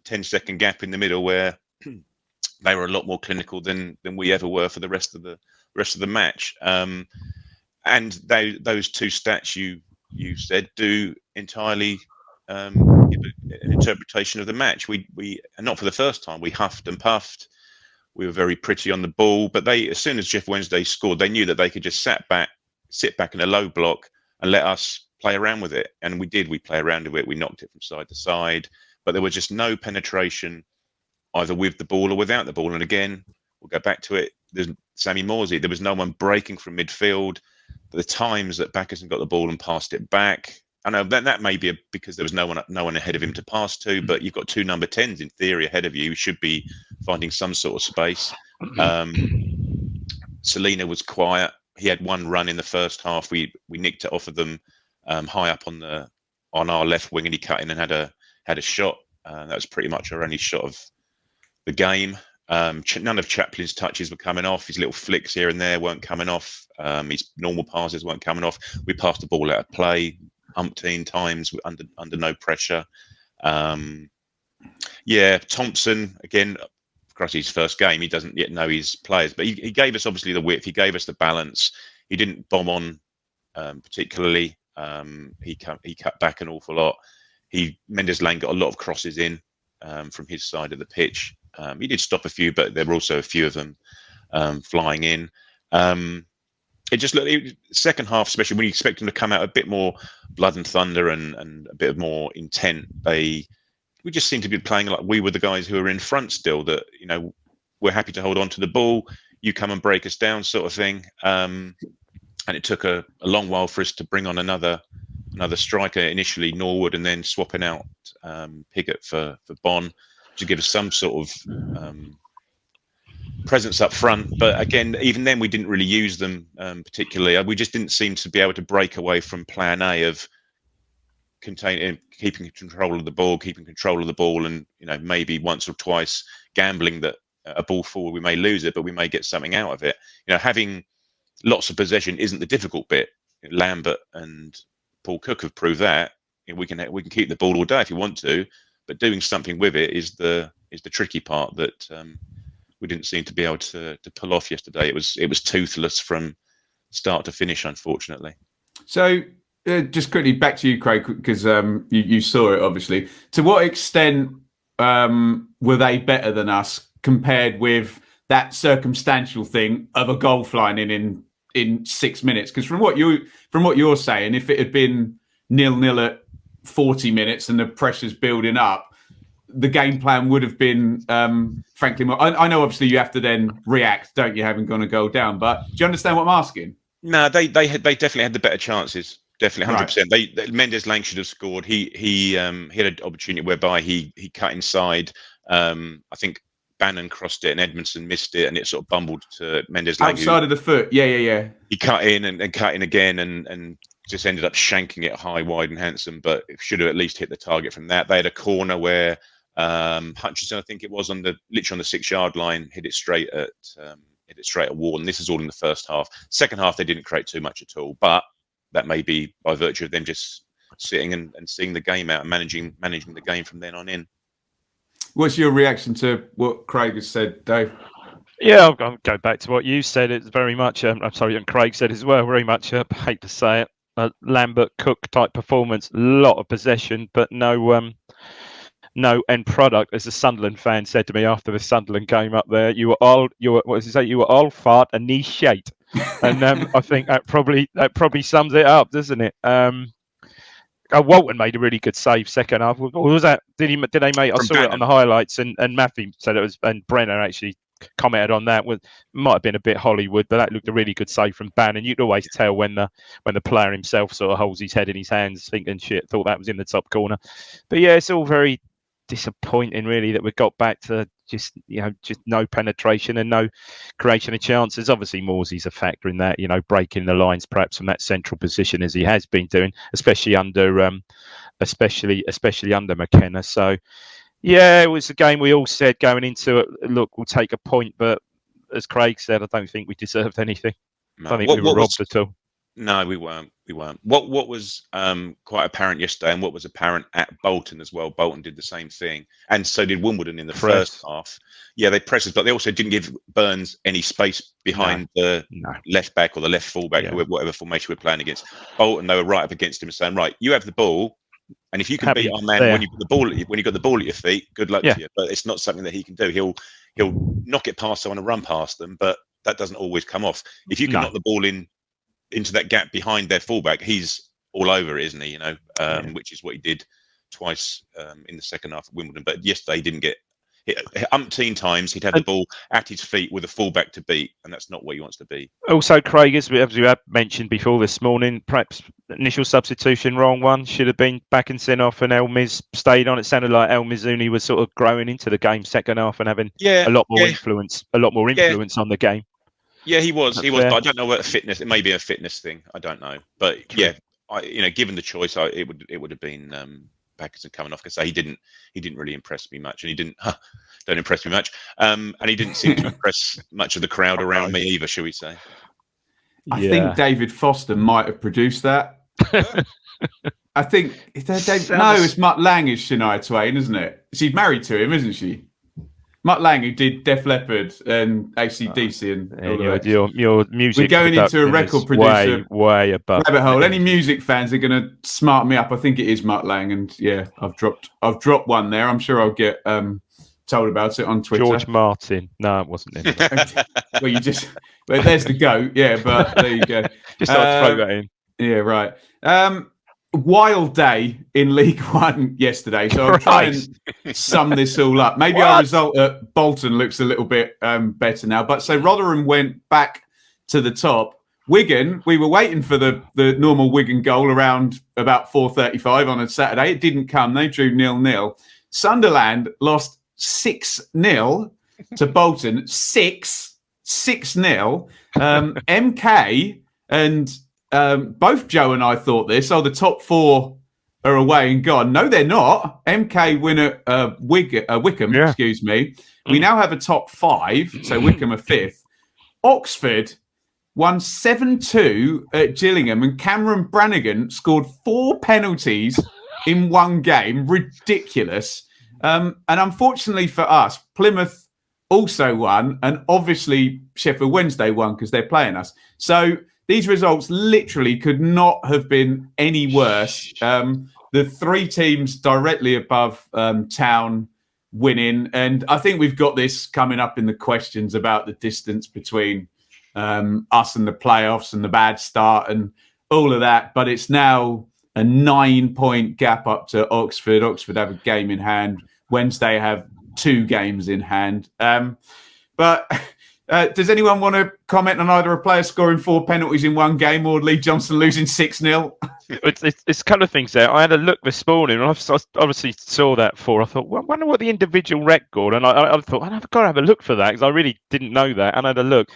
10-second gap in the middle, where they were a lot more clinical than we ever were for the rest of the match. And those two stats you said do entirely an interpretation of the match. We and not for the first time, we huffed and puffed. We were very pretty on the ball, but as soon as Sheffield Wednesday scored, they knew that they could just sit back in a low block and let us play around with it. And we did. We play around with it. We knocked it from side to side, but there was just no penetration either with the ball or without the ball. And again, we'll go back to it. There's Sammy Morsey. There was no one breaking from midfield. The times that Backerson got the ball and passed it back, I know that may be because there was no one ahead of him to pass to, but you've got two number 10s in theory ahead of you. You should be finding some sort of space. Selina was quiet. He had one run in the first half. We nicked it off of them high up on our left wing, and he cut in and had a shot. That was pretty much our only shot of the game. None of Chaplin's touches were coming off. His little flicks here and there weren't coming off. His normal passes weren't coming off. We passed the ball out of play umpteen times under no pressure. Thompson, again, across his first game, he doesn't yet know his players, but he gave us obviously the width. He gave us the balance. He didn't bomb on particularly. He cut back an awful lot. Mendes Lane got a lot of crosses in from his side of the pitch. He did stop a few, but there were also a few of them flying in. It just looked, second half, especially when you expect them to come out a bit more blood and thunder and a bit more intent, we just seemed to be playing like we were the guys who were in front still, that, we're happy to hold on to the ball, you come and break us down sort of thing. And it took a long while for us to bring on another striker, initially Norwood, and then swapping out Piggott for Bon to give us some sort of presence up front. But again, even then, we didn't really use them particularly. We just didn't seem to be able to break away from plan A of keeping control of the ball, and maybe once or twice gambling that a ball forward we may lose it, but we may get something out of it. Having lots of possession isn't the difficult bit. Lambert and Paul Cook have proved that. We can keep the ball all day if you want to, but doing something with it is the tricky part that we didn't seem to be able to pull off yesterday. It was toothless from start to finish, unfortunately. So just quickly back to you, Craig, because you saw it obviously. To what extent were they better than us compared with that circumstantial thing of a goal flying in 6 minutes? Because from what you're saying, if it had been 0-0 at 40 minutes and the pressure's building up, the game plan would have been, frankly, more. I know obviously you have to then react, don't you, having gone a goal down, but do you understand what I'm asking? No, they definitely had the better chances. Definitely, 100%. Right. Mendes Lang should have scored. He had an opportunity whereby he cut inside. I think Bannon crossed it and Edmondson missed it, and it sort of bumbled to Mendes Lang. Outside of the foot, yeah. He cut in and cut in again and just ended up shanking it high, wide and handsome, but it should have at least hit the target from that. They had a corner where Hutchinson, I think it was, literally on the 6-yard line, hit it straight at Ward, and this is all in the first half. Second half, they didn't create too much at all, but that may be by virtue of them just sitting and seeing the game out and managing the game from then on in. What's your reaction to what Craig has said, Dave? Yeah, I'll go back to what you said. It's very much, and Craig said as well, very much, I hate to say it, Lambert Cook type performance, a lot of possession, but no end product. As a Sunderland fan said to me after the Sunderland game up there, you were all fart and knee shaped. And I think that probably sums it up, doesn't it? Walton made a really good save second half. What was that? Did they make? I saw it on the highlights, and Matthew said it was, and Brenner actually commented on that. Might have been a bit Hollywood, but that looked a really good save from Bannon. You'd always tell when the player himself sort of holds his head in his hands, thinking, "Shit, thought that was in the top corner." But yeah, it's all very disappointing, really, that we got back to just no penetration and no creation of chances. Obviously, Morsey's a factor in that, breaking the lines perhaps from that central position as he has been doing, especially under McKenna. So, yeah, it was a game we all said going into it, look, we'll take a point, but as Craig said, I don't think we deserved anything. No. I don't think we were robbed at all. No, we weren't. What was quite apparent yesterday, and what was apparent at Bolton as well. Bolton did the same thing, and so did Wimbledon in the first half. Yeah, they pressed us, but they also didn't give Burns any space behind the left back or the left fullback, whatever formation we're playing against. Bolton, they were right up against him and saying, "Right, you have the ball, and if you can beat our man when you got the ball at your feet, good luck to you." But it's not something that he can do. He'll knock it past someone and run past them, but that doesn't always come off. If you can knock the ball into that gap behind their fullback, he's all over it, isn't he? Which is what he did twice in the second half of Wimbledon. But yesterday he didn't get umpteen times. He'd have the ball at his feet with a fullback to beat, and that's not where he wants to be. Also, Craig, as we have mentioned before this morning, perhaps initial substitution, wrong one. Should have been back and sent off, and Elmiz stayed on. It sounded like El Mizuni was sort of growing into the game second half and having a lot more influence on the game. Yeah, he was. But I don't know what fitness. It may be a fitness thing. I don't know. But yeah, given the choice, it would have been Packerson coming off, because he didn't really impress me much, and he don't impress me much. And he didn't seem to impress much of the crowd around me either, shall we say? I think David Foster might have produced that. I think it's Mutt Lang is Shania Twain, isn't it? She's married to him, isn't she? Mutt Lang, who did Def Leppard and AC/DC and your music. We're going into a record producer way above rabbit hole. Any music fans are going to smart me up. I think it is Mutt Lang, and yeah, I've dropped one there. I'm sure I'll get told about it on Twitter. George Martin. No, it wasn't him. There's the goat. Yeah, but there you go. Just thought I'd throw that in. Yeah, right. Wild day in League One yesterday, so I'll try and sum this all up. Maybe our result at Bolton looks a little bit better now. But so Rotherham went back to the top. Wigan, we were waiting for the normal Wigan goal around about 4:35 on a Saturday. It didn't come. They drew 0-0. Sunderland lost 6-0 to Bolton. 6-0. MK and both Joe and I thought this. The top four are away and gone. No, they're not. MK win at Wickham, excuse me. We now have a top five, so Wickham are fifth. Oxford won 7-2 at Gillingham, and Cameron Brannigan scored 4 penalties in one game. Ridiculous. And unfortunately for us, Plymouth also won, and obviously Sheffield Wednesday won because they're playing us. So these results literally could not have been any worse. The 3 teams directly above Town winning. And I think we've got this coming up in the questions about the distance between us and the playoffs and the bad start and all of that. But it's now a 9-point gap up to Oxford. Oxford have a game in hand. Wednesday have 2 games in hand. But does anyone want to comment on either a player scoring 4 penalties in one game or Lee Johnson losing 6-0? It's a couple of things there. I had a look this morning, and I obviously saw that 4. I thought, well, I wonder what the individual record, and I thought, I've got to have a look for that, because I really didn't know that, and I had a look.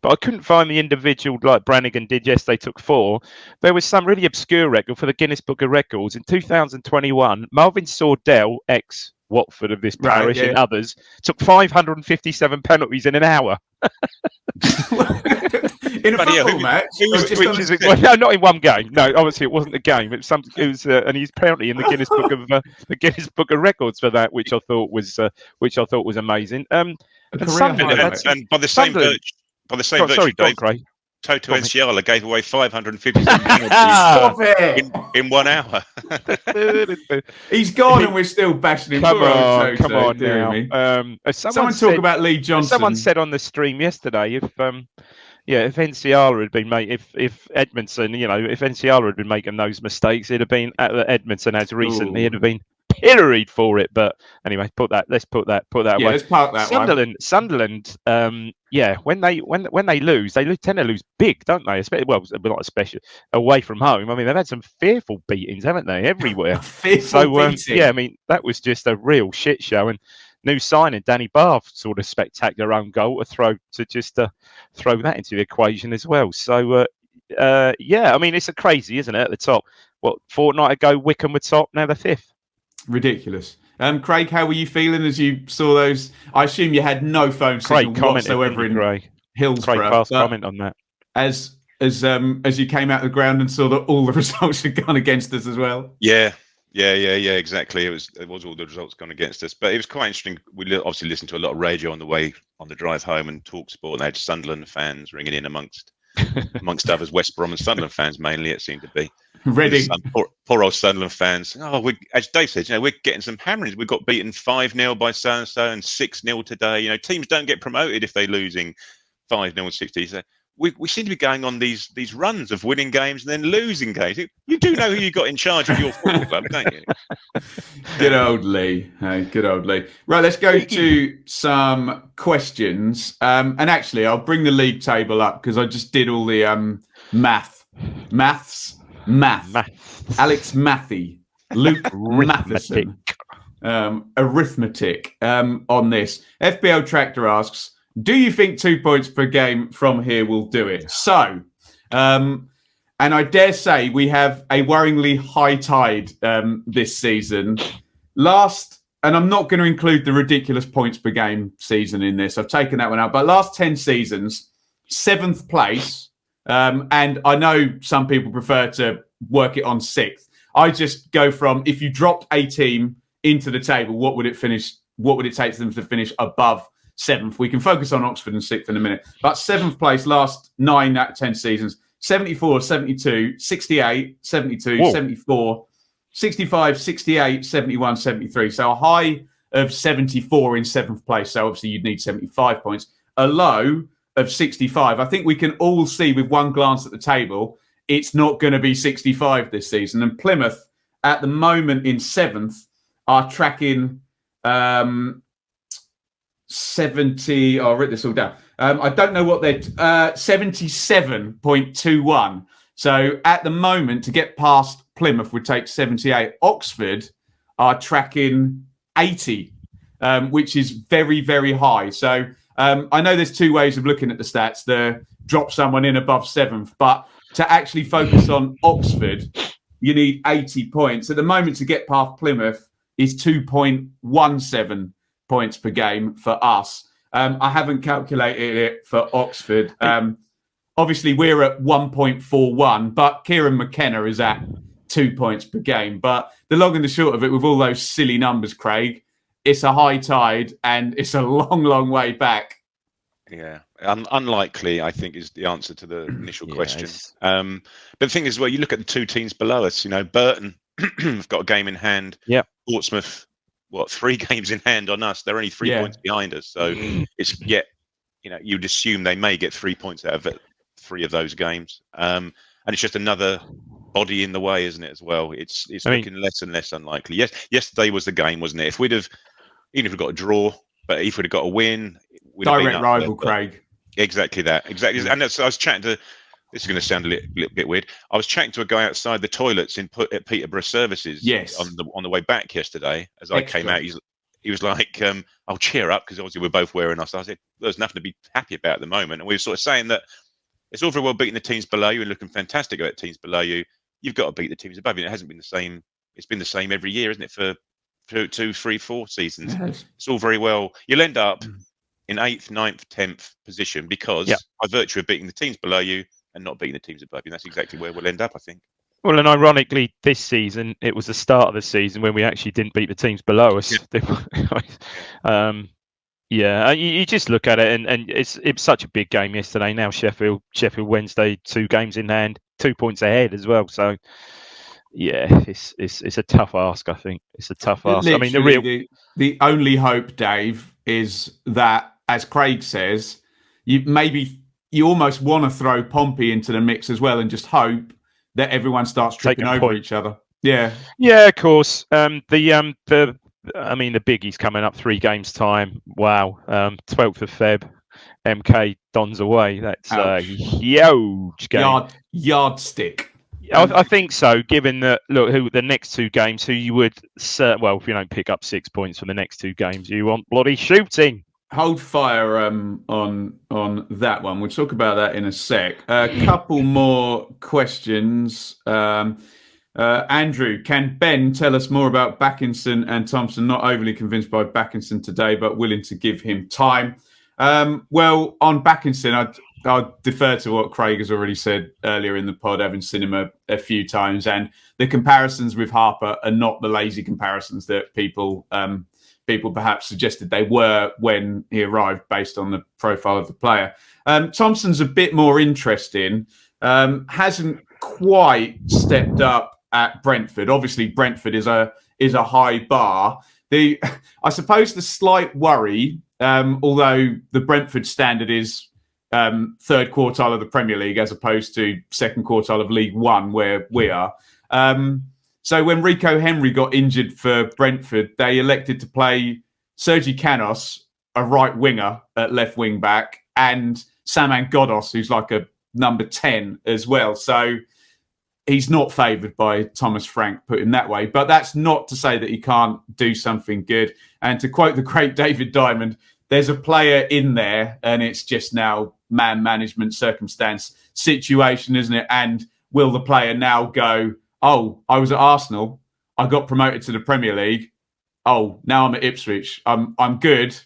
But I couldn't find the individual like Brannigan did yesterday, took 4. There was some really obscure record for the Guinness Book of Records. In 2021, Marvin Sordell, Watford of this parish and others, took 557 penalties in an hour. In a football match? No, not in one game. No, obviously it wasn't a game. It was, and he's apparently in the Guinness Book of Records for that, which I thought was amazing. And by the same virtue, Dave, Craig. Toto Enciala gave away 557 penalties in 1 hour. He's gone and we're still bashing him. Come on now. Someone talk about Lee Johnson. Someone said on the stream yesterday, if Enciala had been if Edmondson, if Enciala had been making those mistakes, it'd have been Edmondson as recently, it'd have been pilloried for it. But anyway, let's put that away. Let's park that one. Sunderland, when they lose, tend to lose big, don't they? Especially, well, not especially away from home. I mean, they've had some fearful beatings, haven't they? Everywhere. Beating. I mean, that was just a real shit show. And new signing, Danny Bath, sort of spectacular own goal to throw that into the equation as well. So I mean, it's a crazy, isn't it? At the top, what, fortnight ago, Wickham were top, now they're 5th. Ridiculous. Craig, how were you feeling as you saw those? I assume you had no phone signal whatsoever in Hillsborough. Craig passed comment on that. As you came out of the ground and saw that all the results had gone against us as well. Yeah, exactly. It was all the results gone against us, but it was quite interesting. We obviously listened to a lot of radio on the drive home and TalkSport. And they had Sunderland fans ringing in amongst others, West Brom and Sunderland fans mainly. It seemed to be. Reading. Poor old Sunderland fans. As Dave said, we're getting some hammerings. We got beaten 5-0 by so and so and 6-0 today. Teams don't get promoted if they're losing 5-0 and 60. So we seem to be going on these runs of winning games and then losing games. You do know who you got in charge of your football club, don't you? Good old Lee. Good old Lee. Right, let's go to some questions. And actually, I'll bring the league table up because I just did all the maths. Alex Mathy, Luke Matheson, arithmetic on this. FBL Tractor asks, do you think 2 points per game from here will do it? So, and I dare say we have a worryingly high tide this season. And I'm not going to include the ridiculous points per game season in this. I've taken that one out. But last 10 seasons, 7th place. And I know some people prefer to work it on 6th. I just go from, if you dropped a team into the table, what would it take them to finish above 7th? We can focus on Oxford and 6th in a minute. But 7th place, last 9 out of 10 seasons, 74, 72, 68, 72, Whoa. 74, 65, 68, 71, 73. So a high of 74 in 7th place. So obviously you'd need 75 points. A low of 65. I think we can all see with one glance at the table, it's not going to be 65 this season. And Plymouth, at the moment in 7th, are tracking 70. I'll write this all down. I don't know what they're 77.21. So at the moment, to get past Plymouth would take 78. Oxford are tracking 80, which is very, very high. So I know there's 2 ways of looking at the stats. The drop someone in above 7th, but to actually focus on Oxford, you need 80 points. At the moment, to get past Plymouth is 2.17 points per game for us. I haven't calculated it for Oxford. Obviously, we're at 1.41, but Kieran McKenna is at 2 points per game. But the long and the short of it, with all those silly numbers, Craig, it's a high tide and it's a long, long way back. Yeah, unlikely, I think, is the answer to the initial question. But the thing is, well, you look at the 2 teams below us. Burton have got a game in hand. Yeah. Portsmouth, 3 games in hand on us? They're only 3 points behind us. So it's you'd assume they may get 3 points out of it, 3 of those games. And it's just another body in the way, isn't it? As well, it's looking less and less unlikely. Yes, yesterday was the game, wasn't it? If we'd have, even if we got a draw, but if we'd have got a win. Direct rival, Craig. Exactly that. Exactly. And I was chatting to, this is going to sound a little bit weird. I was chatting to a guy outside the toilets at Peterborough Services on the way back yesterday. As I came out, he was like, I'll cheer up, because obviously we're both wearing us. I said, there's nothing to be happy about at the moment. And we were sort of saying that it's all very well beating the teams below you and looking fantastic about teams below you. You've got to beat the teams above you. It hasn't been the same. It's been the same every year, isn't it? For 2, 3, 4 seasons. Yes. It's all very well. You'll end up in 8th, 9th, 10th position because by virtue of beating the teams below you and not beating the teams above you. That's exactly where we'll end up, I think. Well, and ironically, this season, it was the start of the season when we actually didn't beat the teams below us. You just look at it, and it's such a big game yesterday. Now Sheffield Wednesday, 2 games in hand, 2 points ahead as well. So, it's a tough ask, I think. It's a tough ask. Literally, I mean, the only hope, Dave, is that, as Craig says, you maybe you almost want to throw Pompey into the mix as well and just hope that everyone starts tripping over each other. Yeah. Yeah, of course. The biggie's coming up 3 games time. Wow. 12th of Feb, MK Dons away. That's a huge game. Yardstick. I think so, given that, who the next 2 games, who you would, if you don't pick up 6 points from the next 2 games, you want bloody shooting. Hold fire on that one. We'll talk about that in a sec. A couple more questions. Andrew, can Ben tell us more about Backinson and Thompson? Not overly convinced by Backinson today, but willing to give him time. Well, on Backinson, I'll defer to what Craig has already said earlier in the pod, having seen him a few times. And the comparisons with Harper are not the lazy comparisons that people perhaps suggested they were when he arrived based on the profile of the player. Thompson's a bit more interesting. Hasn't quite stepped up at Brentford. Obviously, Brentford is a high bar. I suppose the slight worry, although the Brentford standard is third quartile of the Premier League as opposed to second quartile of League One, where we are. So when Rico Henry got injured for Brentford, they elected to play Sergi Canos, a right winger at left wing back, and Saman Ghoddos, who's like a number 10 as well. So he's not favoured by Thomas Frank, put him that way. But that's not to say that he can't do something good. And to quote the great David Diamond, there's a player in there and it's just now man management, circumstance, situation, isn't it? And will the player now go, oh, I was at Arsenal, I got promoted to the Premier League, oh, now I'm at Ipswich, I'm good,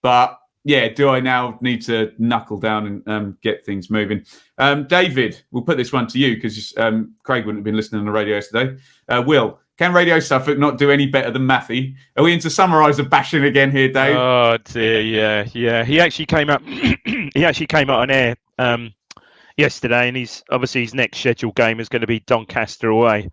but yeah, do I now need to knuckle down and get things moving? David, we'll put this one to you because Craig wouldn't have been listening on the radio yesterday. Will, can Radio Suffolk not do any better than Matthew? Are we into summarise of bashing again here, Dave? Oh dear, yeah. He actually came up. On air yesterday, and his next scheduled game is going to be Doncaster away,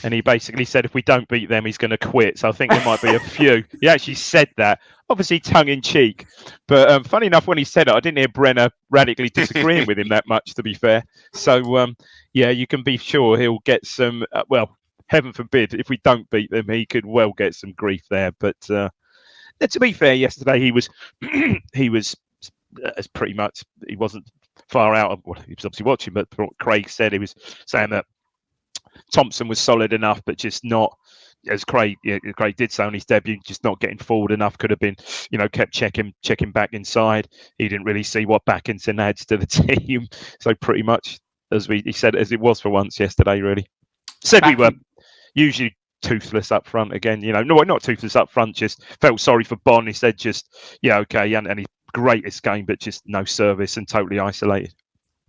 and he basically said if we don't beat them, he's going to quit. So I think there might be a few. He actually said that, obviously tongue in cheek, but funny enough, when he said it, I didn't hear Brenner radically disagreeing with him that much, to be fair. So you can be sure he'll get some. Heaven forbid, if we don't beat them, he could well get some grief there. But to be fair, yesterday he was as pretty much, he wasn't far out of what he was obviously watching, but what Craig said, he was saying that Thompson was solid enough, but just not, as Craig did say on his debut, just not getting forward enough. Could have been, kept checking back inside. He didn't really see what Backinson adds to the team. So pretty much, he said, as it was for once yesterday, really. Said we were usually toothless up front again. No, not toothless up front, just felt sorry for Bon. He said and his greatest game, but just no service and totally isolated.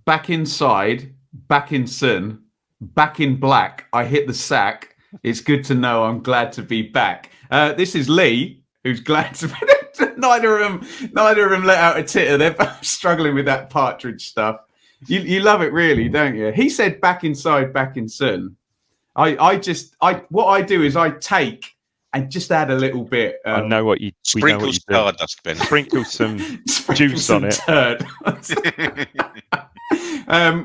Back inside, back in sun, back in black, I hit the sack. It's good to know I'm glad to be back. This is Lee, who's glad to be neither of them let out a titter. They're both struggling with that partridge stuff. You love it really, don't you? He said back inside, back in sun. What I do is I take and just add a little bit. I know what you sprinkle stardust, Ben. Sprinkle some juice on it.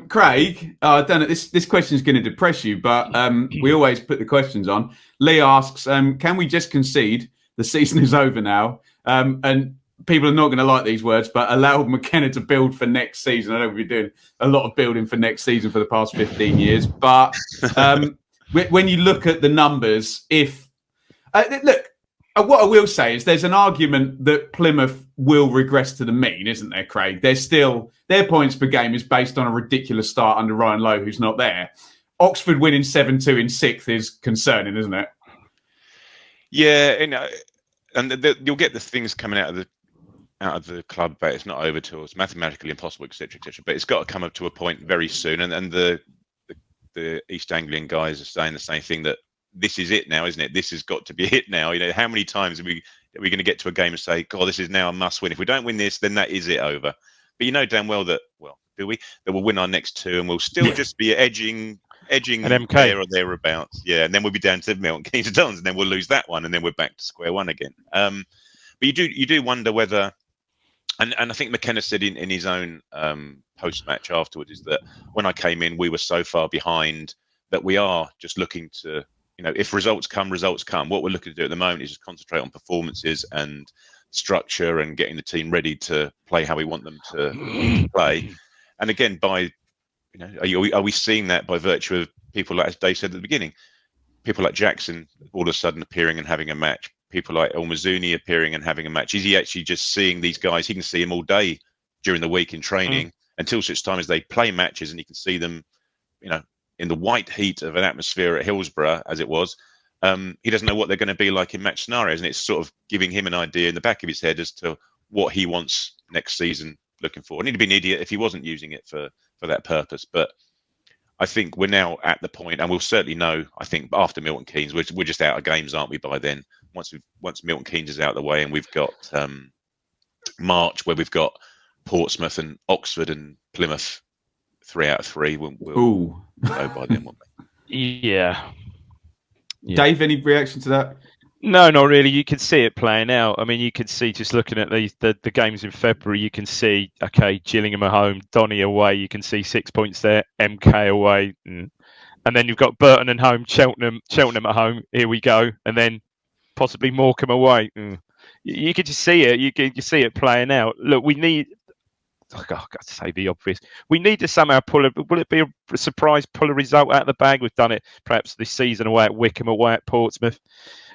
Craig, I don't know. This question is going to depress you, but we always put the questions on. Lee asks, "Can we just concede the season is over now?" And people are not going to like these words, but allow McKenna to build for next season. I know we've been doing a lot of building for next season for the past 15 years, but when you look at the numbers, what I will say is there's an argument that Plymouth will regress to the mean, isn't there, Craig? Their points per game is based on a ridiculous start under Ryan Lowe, who's not there. Oxford winning 7-2 in 6th is concerning, isn't it? Yeah, and you'll get the things coming out of the club, but it's not over till it's mathematically impossible, etc., etc. But it's got to come up to a point very soon, and the East Anglian guys are saying the same thing, that this is it now, isn't it? This has got to be it now. How many times are we going to get to a game and say, God, this is now a must win. If we don't win this, then that is it over. But damn well that, do we? That we'll win our next 2 and we'll still just be edging an MK there or thereabouts. Yeah, and then we'll be down to Milton Keynes Dons, and then we'll lose that one, and then we're back to square one again. But you do wonder whether And I think McKenna said in his own post-match afterwards is that when I came in, we were so far behind that we are just looking to, if results come, results come. What we're looking to do at the moment is just concentrate on performances and structure and getting the team ready to play how we want them to play. And again, are we seeing that by virtue of people like, as Dave said at the beginning, people like Jackson all of a sudden appearing and having a match? People like El Mazzuni appearing and having a match. Is he actually just seeing these guys? He can see them all day during the week in training until such time as they play matches, and he can see them, in the white heat of an atmosphere at Hillsborough, as it was. He doesn't know what they're going to be like in match scenarios, and it's sort of giving him an idea in the back of his head as to what he wants next season looking for. I need to be an idiot if he wasn't using it for that purpose, but I think we're now at the point, and we'll certainly know, I think, after Milton Keynes, we're just out of games, aren't we, by then? Once Milton Keynes is out of the way, and we've got March, where we've got Portsmouth and Oxford and Plymouth 3 out of 3. We'll know by then, won't we? Yeah. Dave, any reaction to that? No, not really. You could see it playing out. I mean, you could see just looking at the games in February, you can see, okay, Gillingham at home, Donny away. You can see 6 points there, MK away. And then you've got Burton at home, Cheltenham at home. Here we go. And then possibly Morecambe away. You could just see it. You see it playing out. Look, we need... I've got to say the obvious. We need to somehow will it be a surprise, pull a result out of the bag? We've done it perhaps this season away at Wickham, away at Portsmouth.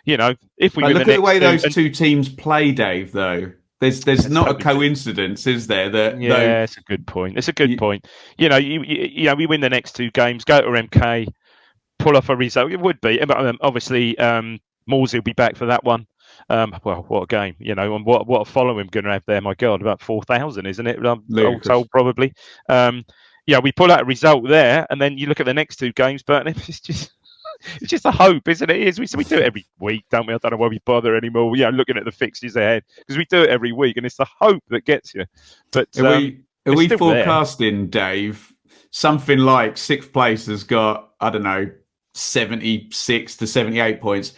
If we look at the way those two teams play, Dave, though. There's not a coincidence, is there? It's a good point. It's a good point. We win the next 2 games, go to MK, pull off a result. It would be. Obviously, Morsey will be back for that one. Well, what a game, and what a following going to have there. My God, about 4,000, isn't it? All told, probably. We pull out a result there, and then you look at the next 2 games, but it's just a hope, isn't it? We do it every week, don't we? I don't know why we bother anymore. Looking at the fixtures ahead, because we do it every week, and it's the hope that gets you. But are we forecasting, Dave, something like 6th place has got, I don't know, 76 to 78 points,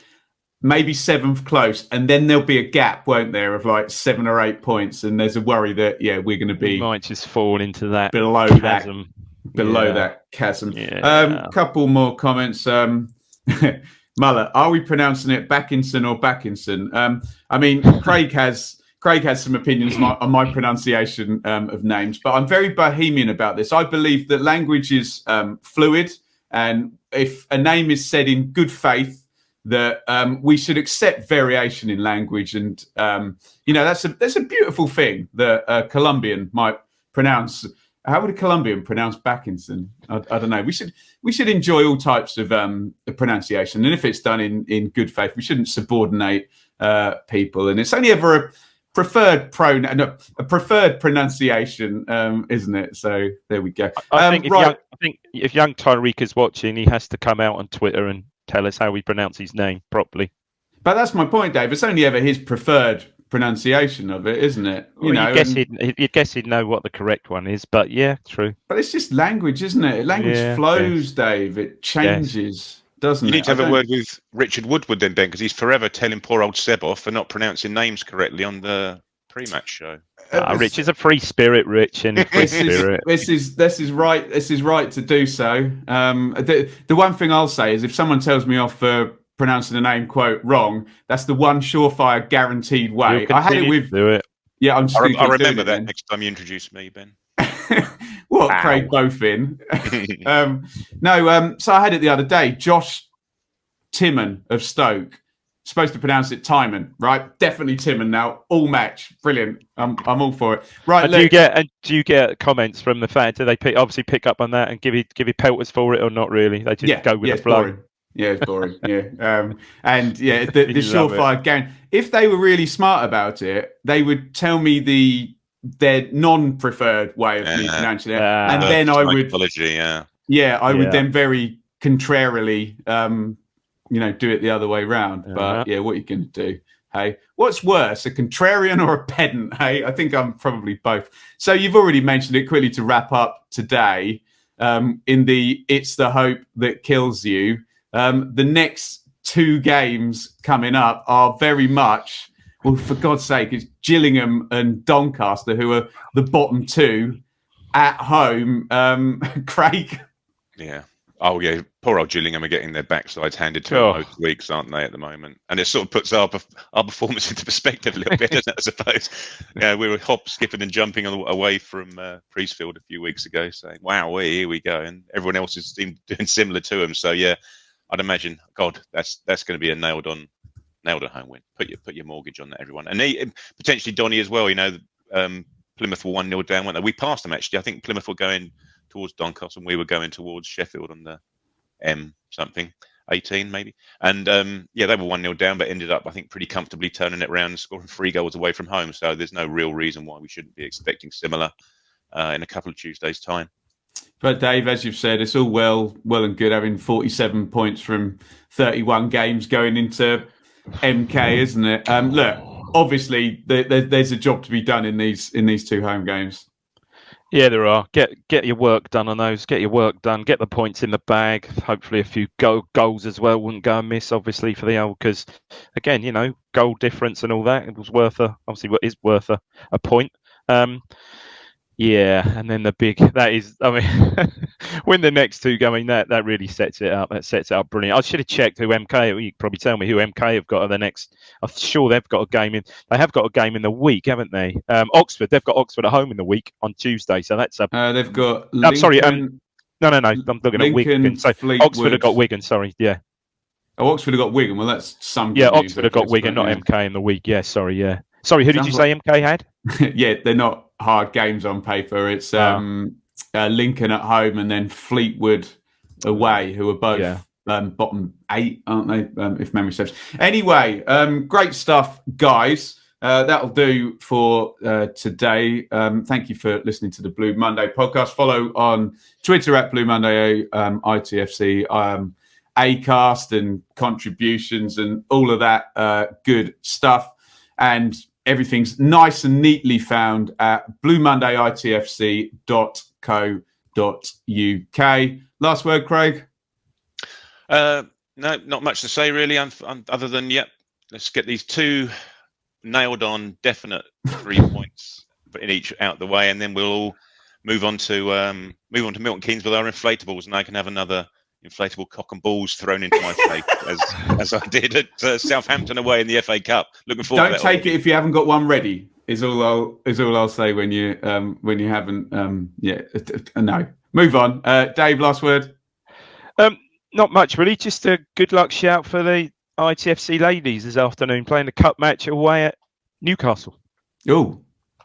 maybe 7th close, and then there'll be a gap, won't there, of like 7 or 8 points, and there's a worry that we're going to be might just fall into that below chasm. That chasm. Couple more comments. Muller, are we pronouncing it Backinson or Backinson? I mean, Craig has some opinions on my pronunciation of names, but I'm very Bohemian about this. I believe that language is fluid, and if a name is said in good faith, that we should accept variation in language, and that's a beautiful thing that a Colombian might pronounce. How would a Colombian pronounce Backinson? I don't know. We should enjoy all types of pronunciation, and if it's done in good faith, we shouldn't subordinate people. And it's only ever a preferred pronunciation, isn't it? So there we go. I think if young Tyreek is watching, he has to come out on Twitter and tell us how we pronounce his name properly. But that's my point, Dave. It's only ever his preferred pronunciation of it, isn't it? You'd guess he'd know what the correct one is, but yeah, true. But it's just language, isn't it? Language flows, Dave. It changes, doesn't it? You need to have a word with Richard Woodward then, Ben, because he's forever telling poor old Seb off for not pronouncing names correctly on the pre-match show. Rich is a free spirit, Rich, and free spirit. This is right. This is right to do so. The one thing I'll say is, if someone tells me off for pronouncing a name quote wrong, that's the one surefire guaranteed way. I had it with. Do it. Yeah, I'm. I remember that next time you introduce me, Ben. What, wow. Craig Bofin? So I had it the other day. Josh Timon of Stoke. Supposed to pronounce it Timon, right? Definitely Timon now. All match, brilliant. I'm all for it. Right? Do you get comments from the fans? Do they pick up on that and give you pelters for it, or not really? They just go with the flow. Boring. Yeah, it's boring. Yeah, and yeah, the surefire game. If they were really smart about it, they would tell me their non-preferred way of me pronouncing it, and then I would. I would then very contrarily. Do it the other way round. But what are you going to do? Hey, what's worse, a contrarian or a pedant? Hey, I think I'm probably both. So you've already mentioned it quickly to wrap up today. In the It's the Hope That Kills You. The next 2 games coming up are very much Well, for God's sake, it's Gillingham and Doncaster who are the bottom two at home. Craig. Yeah. Oh, yeah. Poor old Gillingham are getting their backsides handed to them most weeks, aren't they, at the moment? And it sort of puts our performance into perspective a little bit, doesn't it, I suppose? Yeah, we were skipping and jumping away from Priestfield a few weeks ago, saying, wow, here we go. And everyone else is doing similar to them. So, yeah, I'd imagine, God, that's going to be a nailed on home win. Put your mortgage on that, everyone. And potentially Donny as well. Plymouth were 1-0 down, weren't they? We passed them, actually. I think Plymouth were going towards Doncaster and we were going towards Sheffield on the M-something, 18 maybe. And, they were 1-0 down, but ended up, I think, pretty comfortably turning it around and scoring 3 goals away from home. So there's no real reason why we shouldn't be expecting similar in a couple of Tuesdays' time. But Dave, as you've said, it's all well and good having 47 points from 31 games going into MK, isn't it? Look, obviously there's a job to be done in these 2 home games. Yeah, there are. Get your work done on those. Get your work done. Get the points in the bag. Hopefully, a few goals as well wouldn't go amiss. Obviously, for the old, because again, goal difference and all that. It was worth a point. Yeah, and then the big win the next 2 going. That really sets it up. That sets it up brilliant. I should have checked who MK. You could probably tell me who MK have got at the next. I'm sure they've got a game in. They have got a game in the week, haven't they? Oxford. They've got Oxford at home in the week on Tuesday. So that's a. They've got. I'm sorry. No. I'm looking at Wigan. So Fleetwood. Oxford have got Wigan. Sorry. Yeah. Oh, Oxford have got Wigan. Well, that's some. Yeah, Oxford have got Wigan, not MK in the week. Yeah. Sorry. Yeah. Sorry. Who did you say MK had? Yeah, they're not hard games on paper. It's Lincoln at home and then Fleetwood away, who are both bottom 8, aren't they? If memory serves. Anyway, great stuff, guys. That'll do for today. Thank you for listening to the Blue Monday podcast. Follow on Twitter at Blue Monday ITFC, Acast and contributions and all of that good stuff. And everything's nice and neatly found at bluemonday.itfc.co.uk. Last word, Craig? No, not much to say, really, other than, let's get these 2 nailed on, definite 3 points in each out the way, and then we'll all move on to Milton Keynes with our inflatables, and I can have another inflatable cock and balls thrown into my face as I did at Southampton away in the FA Cup. Looking forward. Don't take it if you haven't got one ready. Is all I'll say when you haven't. No. Move on. Dave, last word. Not much really. Just a good luck shout for the ITFC ladies this afternoon playing the cup match away at Newcastle. Oh,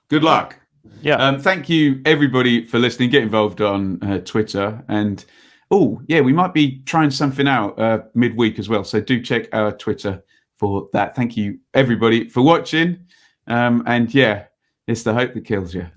good luck. Yeah. Thank you everybody for listening. Get involved on Twitter and. Oh, yeah, we might be trying something out midweek as well. So do check our Twitter for that. Thank you, everybody, for watching. And yeah, it's the hope that kills you.